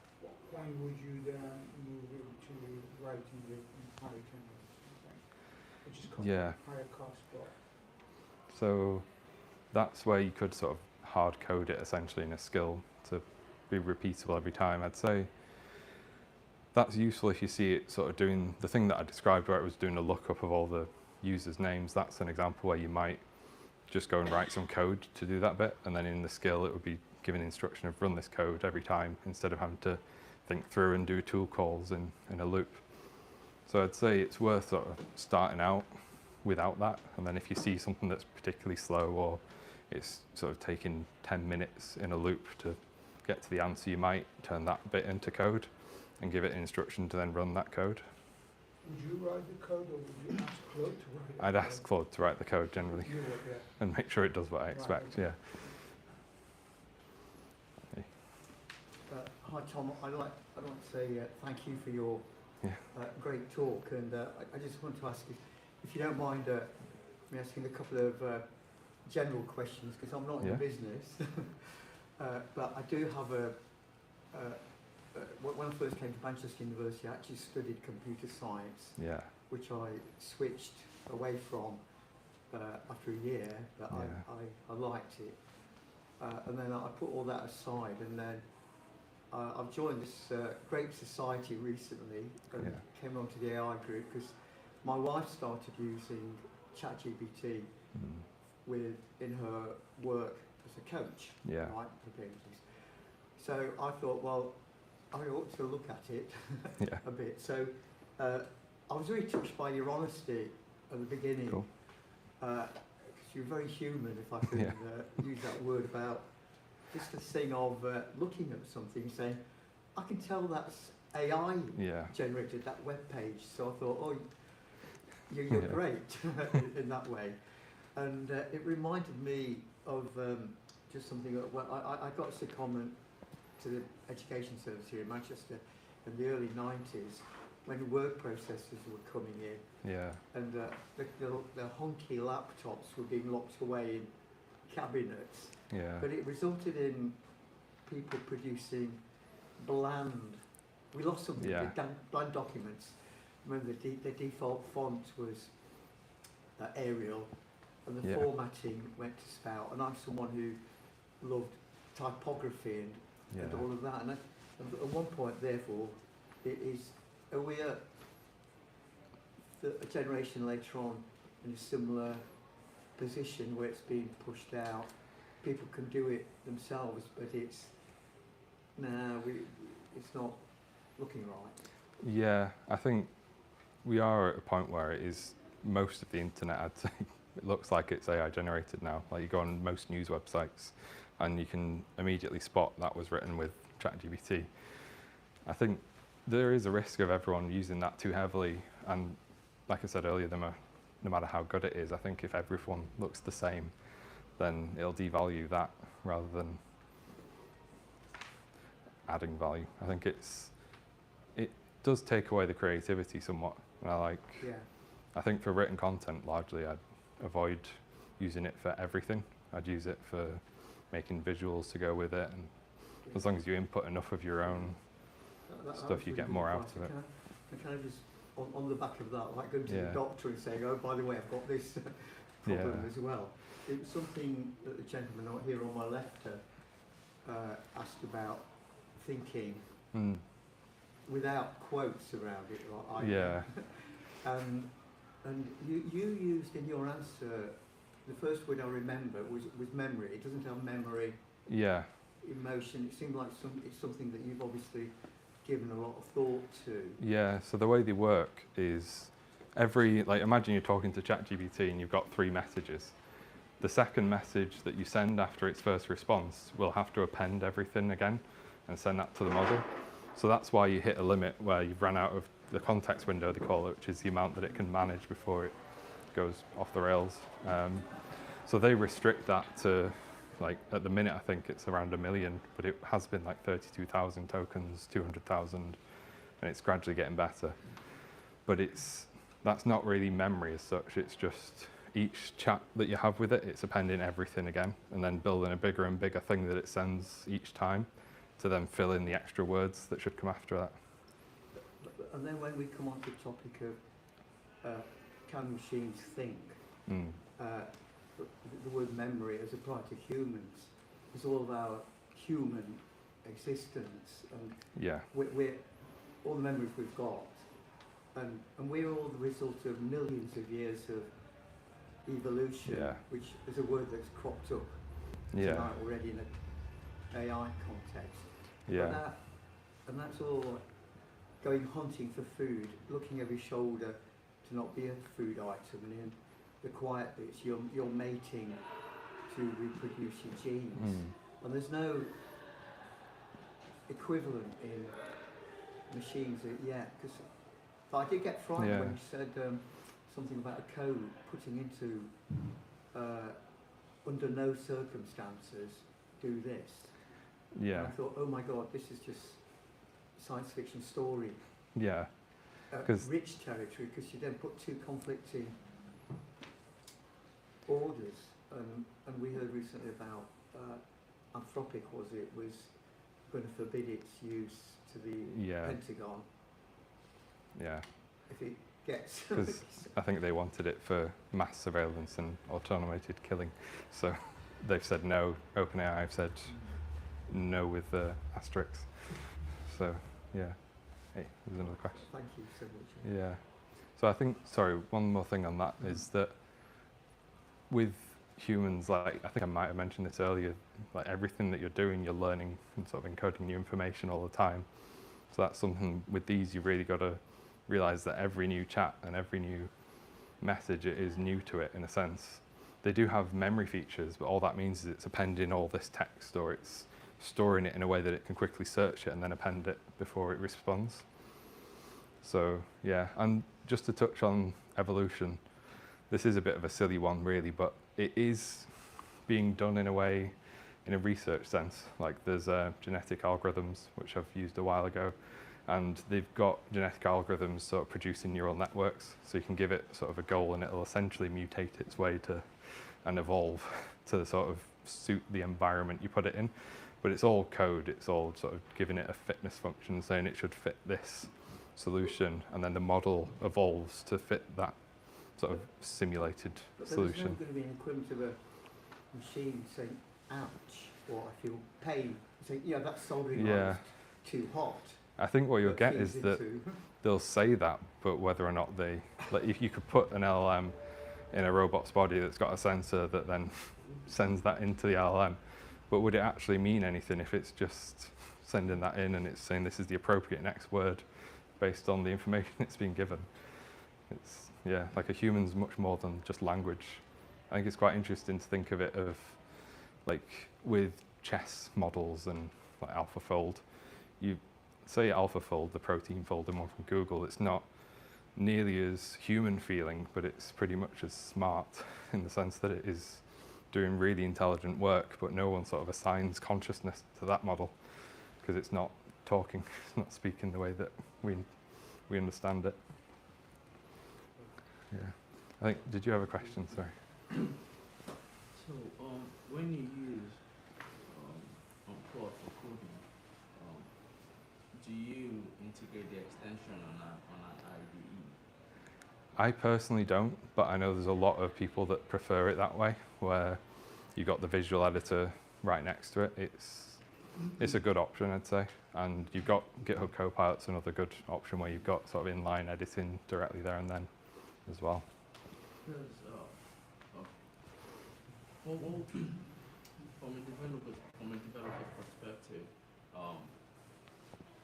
Why would you then move into writing it in Python or something? Which is higher cost, but... So that's where you could sort of hard code it essentially in a skill to be repeatable every time. I'd say that's useful if you see it sort of doing the thing that I described where it was doing a lookup of all the users' names. That's an example where you might just go and write some code to do that bit, and then in the skill it would be given instruction of run this code every time instead of having to think through and do tool calls in a loop. So I'd say it's worth sort of starting out without that, and then if you see something that's particularly slow or it's sort of taking 10 minutes in a loop to get to the answer, you might turn that bit into code and give it an instruction to then run that code. Would you write the code, or would you ask Claude to write it? I'd ask Claude to write the code generally, You would, yeah. and make sure it does what I expect, okay. Hi Tom, I'd like to say thank you for your great talk, and I just want to ask if you don't mind me asking a couple of general questions, because I'm not in the business, but I do have when I first came to Manchester University, I actually studied computer science, which I switched away from after a year, but I liked it, and then I put all that aside, and then I've joined this great society recently, and came onto the AI group because my wife started using ChatGPT in her work as a coach, right, for businesses. So I thought, well, I ought to look at it Yeah. a bit. So I was really touched by your honesty at the beginning. Cool. Because you're very human, if I could use that word, about just the thing of looking at something and saying, I can tell that's AI generated that web page. So I thought, oh, you're great in that way. And it reminded me of just something that, well, I got a secondment to the education service here in Manchester in the early 90s when word processors were coming in. Yeah. And the honky laptops were being locked away in cabinets. Yeah. But it resulted in people producing bland, we lost something, bland documents. Remember the default font was Arial, and the formatting went to Spout, and I'm someone who loved typography and all of that. And at one point, therefore, are we a generation later on in a similar position where it's being pushed out? People can do it themselves, but it's not looking right. Yeah, I think we are at a point where it is most of the internet, I'd say, it looks like it's AI generated now. Like you go on most news websites and you can immediately spot that was written with ChatGPT. I think there is a risk of everyone using that too heavily, and like I said earlier, no matter how good it is, I think if everyone looks the same, then it'll devalue that rather than adding value. I think it does take away the creativity somewhat. And I think for written content, largely I'd avoid using it for everything. I'd use it for making visuals to go with it, and as long as you input enough of your own stuff, you get more out of it. Can I just, on the back of that, like going to the doctor and saying, oh, by the way, I've got this problem as well. It was something that the gentleman here on my left asked about thinking without quotes around it. And you used in your answer, the first word I remember was memory. It doesn't have memory, emotion. It seemed like it's something that you've obviously given a lot of thought to. Yeah, so the way they work is imagine you're talking to ChatGPT and you've got 3 messages. The second message that you send after its first response will have to append everything again and send that to the model. So that's why you hit a limit where you've run out of the context window, they call it, which is the amount that it can manage before it goes off the rails. So they restrict that to, at the minute, I think it's around 1 million, but it has been 32,000 tokens, 200,000, and it's gradually getting better. But that's not really memory as such. It's just each chat that you have with it, it's appending everything again, and then building a bigger and bigger thing that it sends each time to then fill in the extra words that should come after that. And then when we come on to the topic of can machines think, the word memory as applied to humans is all of our human existence, and we're all the memories we've got, and we're all the result of millions of years of evolution, which is a word that's cropped up tonight already in an AI context. And that's all going hunting for food, looking over your shoulder to not be a food item, and in the quiet bits you're mating to reproduce your genes. And there's no equivalent in machines yet, because I did get frightened when you said something about a code putting into under no circumstances do this. And I thought, oh my God, this is just science fiction story. Rich territory, because you then put 2 conflicting orders. And we heard recently about Anthropic, was going to forbid its use to the Pentagon. If it gets... Because I think they wanted it for mass surveillance and automated killing. So they've said no. OpenAI have said no with the asterisks. So, hey, there's another question. Thank you so much. Yeah. So I think, one more thing on that is that with humans, I think I might have mentioned this earlier, everything that you're doing, you're learning and sort of encoding new information all the time. So that's something with these, you've really got to realize that every new chat and every new message is new to it in a sense. They do have memory features, but all that means is it's appending all this text, or it's storing it in a way that it can quickly search it and then append it before it responds. So yeah, and just to touch on evolution, this is a bit of a silly one really, but it is being done in a way, in a research sense. Like there's genetic algorithms, which I've used a while ago, and they've got genetic algorithms sort of producing neural networks. So you can give it sort of a goal and it'll essentially mutate its way to and evolve to sort of suit the environment you put it in. But it's all code, it's all sort of giving it a fitness function, saying it should fit this solution, and then the model evolves to fit that sort of simulated solution. There's never going to be an equivalent of a machine saying, ouch, or I feel pain, saying, yeah, that soldering iron is too hot. I think what you'll get is that they'll say that, but whether or not they, like if you could put an LLM in a robot's body that's got a sensor that then sends that into the LLM, but would it actually mean anything if it's just sending that in and it's saying this is the appropriate next word based on the information it's been given? It's, yeah, like a human's much more than just language. I think it's quite interesting to think of it of, like with chess models and like AlphaFold, you say AlphaFold, the protein folder one from Google, it's not nearly as human feeling, but it's pretty much as smart in the sense that it is doing really intelligent work, but no one sort of assigns consciousness to that model because it's not talking, it's not speaking the way that we understand it. Yeah. I think, did you have a question? Sorry. So, when you use Claude for coding, do you integrate the extension on an IDE? I personally don't, but I know there's a lot of people that prefer it that way, where you got the visual editor right next to it. It's a good option, I'd say. And you've got GitHub Copilot's another good option where you've got sort of inline editing directly there and then as well. Because from a developer's perspective,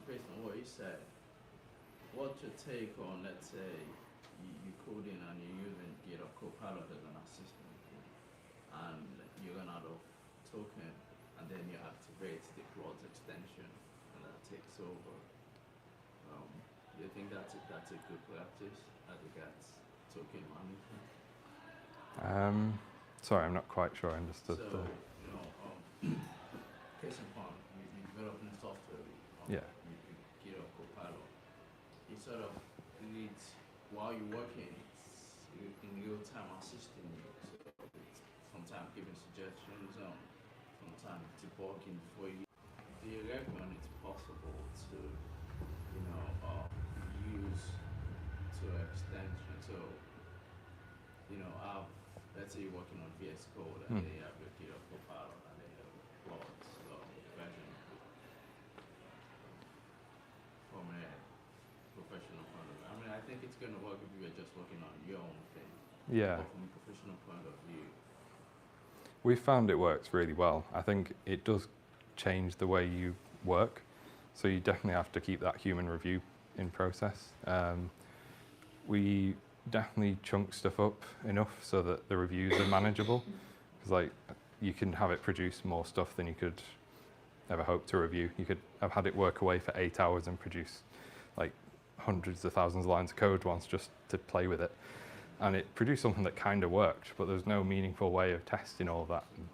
based on what you said, what's your take on, let's say, you coding and you're using GitHub Copilot as an assistant, and you're going out of token, and then you activate the Claude extension, and that takes over. Do you think that's a good practice as regards token management? Sorry, I'm not quite sure I understood. So, case in point, you're developing software, you GitHub Copilot. You sort of needs, while you're working, it's in real time assisting you. So it's sometimes giving suggestions, sometimes debugging for you. Do you reckon it's possible to, use to extension? So, let's say you're working on VS Code and then you have your GitHub Copilot and then you have Claude version from a professional point of view. I mean, I think it's going to work if you were just working on your own thing. Yeah. But from a professional point of view. We found it works really well. I think it does change the way you work. So you definitely have to keep that human review in process. We definitely chunk stuff up enough so that the reviews are manageable. Because like you can have it produce more stuff than you could ever hope to review. You could have had it work away for 8 hours and produce like hundreds of thousands of lines of code once just to play with it. And it produced something that kind of worked, but there's no meaningful way of testing all that. And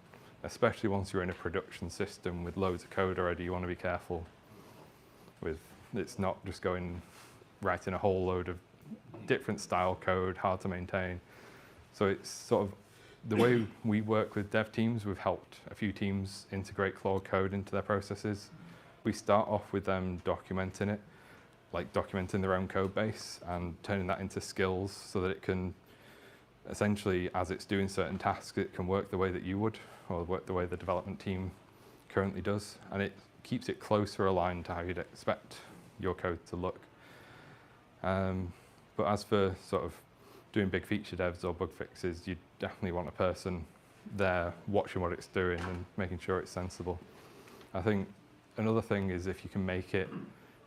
especially once you're in a production system with loads of code already, you want to be careful with it's not just going writing a whole load of different style code, hard to maintain. So it's sort of the way we work with dev teams. We've helped a few teams integrate Claude code into their processes. We start off with them documenting it, like documenting their own code base and turning that into skills so that it can essentially, as it's doing certain tasks, it can work the way that you would or work the way the development team currently does. And it keeps it closer aligned to how you'd expect your code to look. But as for sort of doing big feature devs or bug fixes, you definitely want a person there watching what it's doing and making sure it's sensible. I think another thing is if you can make it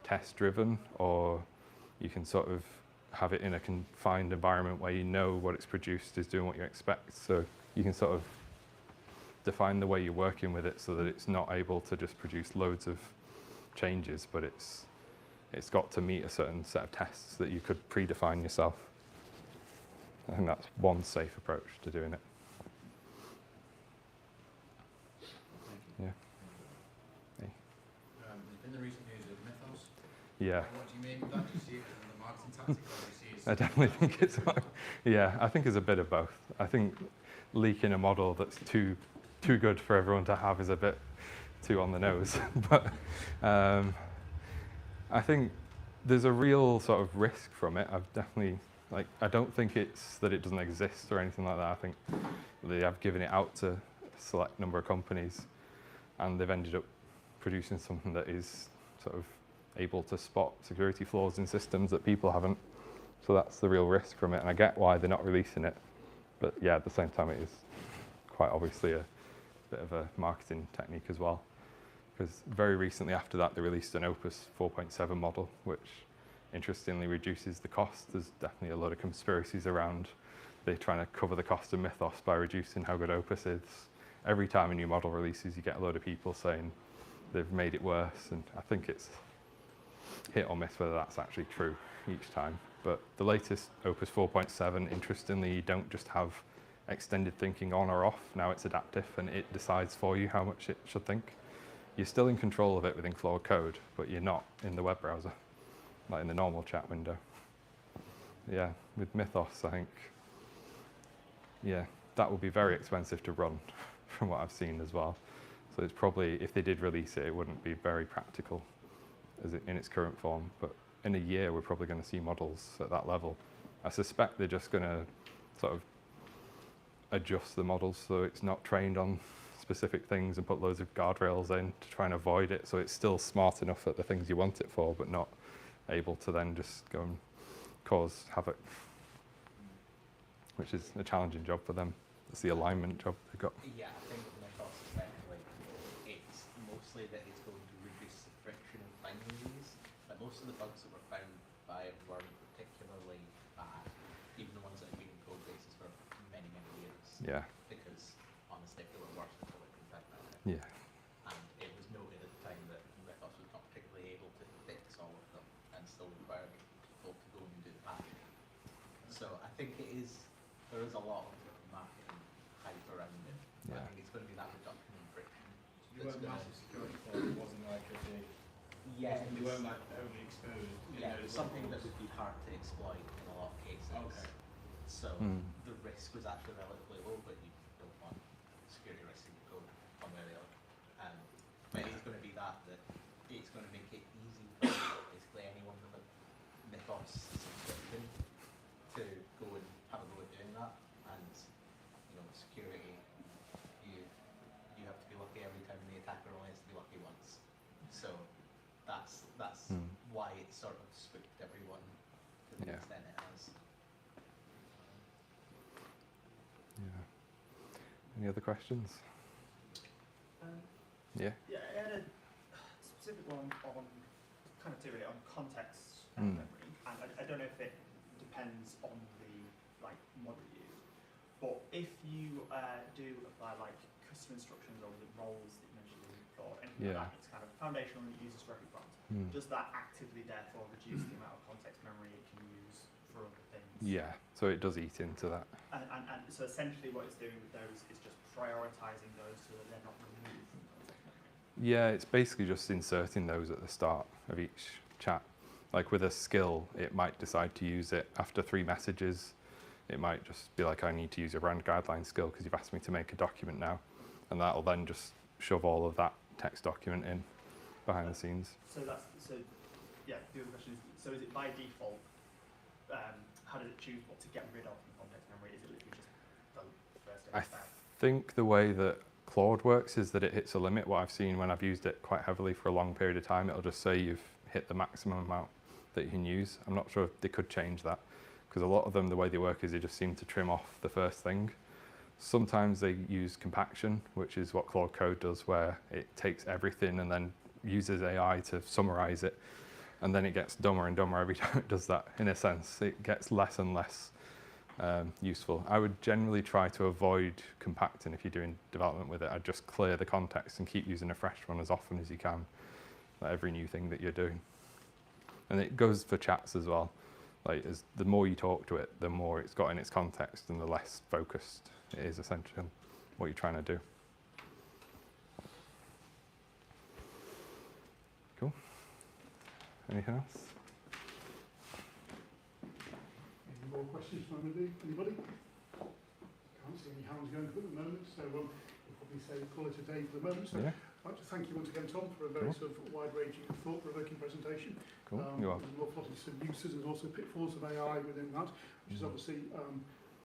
test driven, or you can sort of have it in a confined environment where you know what it's produced is doing what you expect. So you can sort of define the way you're working with it so that it's not able to just produce loads of changes, but it's got to meet a certain set of tests that you could predefine yourself. I think that's one safe approach to doing it. Yeah. Hey. There's been the recent news of Mythos. Yeah. What do you make of that? Do you see it as a marketing tactic, or do you see it as I definitely think it's yeah, I think it's a bit of both. I think leaking a model that's too good for everyone to have is a bit too on the nose. But I think there's a real sort of risk from it. I've definitely, I don't think it's that it doesn't exist or anything like that. I think they have given it out to a select number of companies, and they've ended up producing something that is sort of able to spot security flaws in systems that people haven't. So that's the real risk from it, and I get why they're not releasing it. But yeah, at the same time, it is quite obviously a bit of a marketing technique as well. Because very recently after that, they released an Opus 4.7 model, which interestingly reduces the cost. There's definitely a lot of conspiracies around they're trying to cover the cost of Mythos by reducing how good Opus is. Every time a new model releases, you get a load of people saying they've made it worse, and I think it's hit or miss whether that's actually true each time. But the latest Opus 4.7, interestingly, you don't just have extended thinking on or off. Now it's adaptive, and it decides for you how much it should think. You're still in control of it within Claude Code, but you're not in the web browser, like in the normal chat window. Yeah, with Mythos, I think, yeah, that would be very expensive to run from what I've seen as well. So it's probably, if they did release it, it wouldn't be very practical as in its current form. But in a year, we're probably going to see models at that level. I suspect they're just going to sort of adjust the models so it's not trained on specific things and put loads of guardrails in to try and avoid it, so it's still smart enough at the things you want it for, but not able to then just go and cause havoc, which is a challenging job for them. It's the alignment job they've got. Yeah, I think with Mythos especially, it's mostly that it's going to reduce the friction of finding these. Like most of the bugs that were found by it weren't particularly bad, even the ones that have been in code bases for many, many years. Yeah. Because honestly, they were worse until it could back. Yeah. And it was noted at the time that Mythos was not particularly able to fix all of them and still required people to go and do the patching. So I think there is a lot of marketing hype around it. Yeah. I think it's going to be that reduction in friction. You weren't massive security flaws, it wasn't like a big, you weren't like overly exposed. Yeah, it was something that would be hard to exploit in a lot of cases. Okay. So the risk was actually relatively low, but you don't want security risk in your code one way or the other. But it's going to be that it's going to make it easy for basically anyone with a Mythos subscription to go and have a go at doing that. And security, you have to be lucky every time, the attacker only has to be lucky once. So that's why it's sort of spooked everyone to the extent it has. Yeah. Any other questions? Yeah. Yeah, I had a specific one on kind of theory on context memory, and I don't know if it depends on the model you use, but if you do apply custom instructions or the roles that you mentioned in Claude, anything like that, it's kind of foundational and it uses for every prompt. Does that actively therefore reduce the amount of context memory it can use for other things? Yeah, so it does eat into that. And so essentially what it's doing with those is just prioritizing those so that they're not removed from context memory. Yeah, it's basically just inserting those at the start of each chat. Like with a skill, it might decide to use it after 3 messages. It might just be like, I need to use your brand guideline skill because you've asked me to make a document now. And that'll then just shove all of that text document in behind the scenes. So the other question is, so is it by default, how does it choose what to get rid of in context memory? Is it literally just the first I think the way that Claude works is that it hits a limit. What I've seen when I've used it quite heavily for a long period of time, it'll just say you've hit the maximum amount that you can use. I'm not sure if they could change that, because a lot of them, the way they work is they just seem to trim off the first thing. Sometimes they use compaction, which is what Claude Code does, where it takes everything and then uses AI to summarize it. and then it gets dumber and dumber every time it does that. In a sense, it gets less and less useful. I would generally try to avoid compacting if you're doing development with it. I'd just clear the context and keep using a fresh one as often as you can, like every new thing that you're doing. And it goes for chats as well. Like, the more you talk to it, the more it's got in its context and the less focused it is essentially on what you're trying to do. Cool. Anything else? Any more questions from anybody? Can't see any hands going up at the moment, so we'll probably say call it a day for the moment. So Yeah. I'd like to thank you once again, Tom, for a very sort of wide-ranging and thought-provoking presentation. Cool. There's an awful lot of uses and also pitfalls of AI within that, which is obviously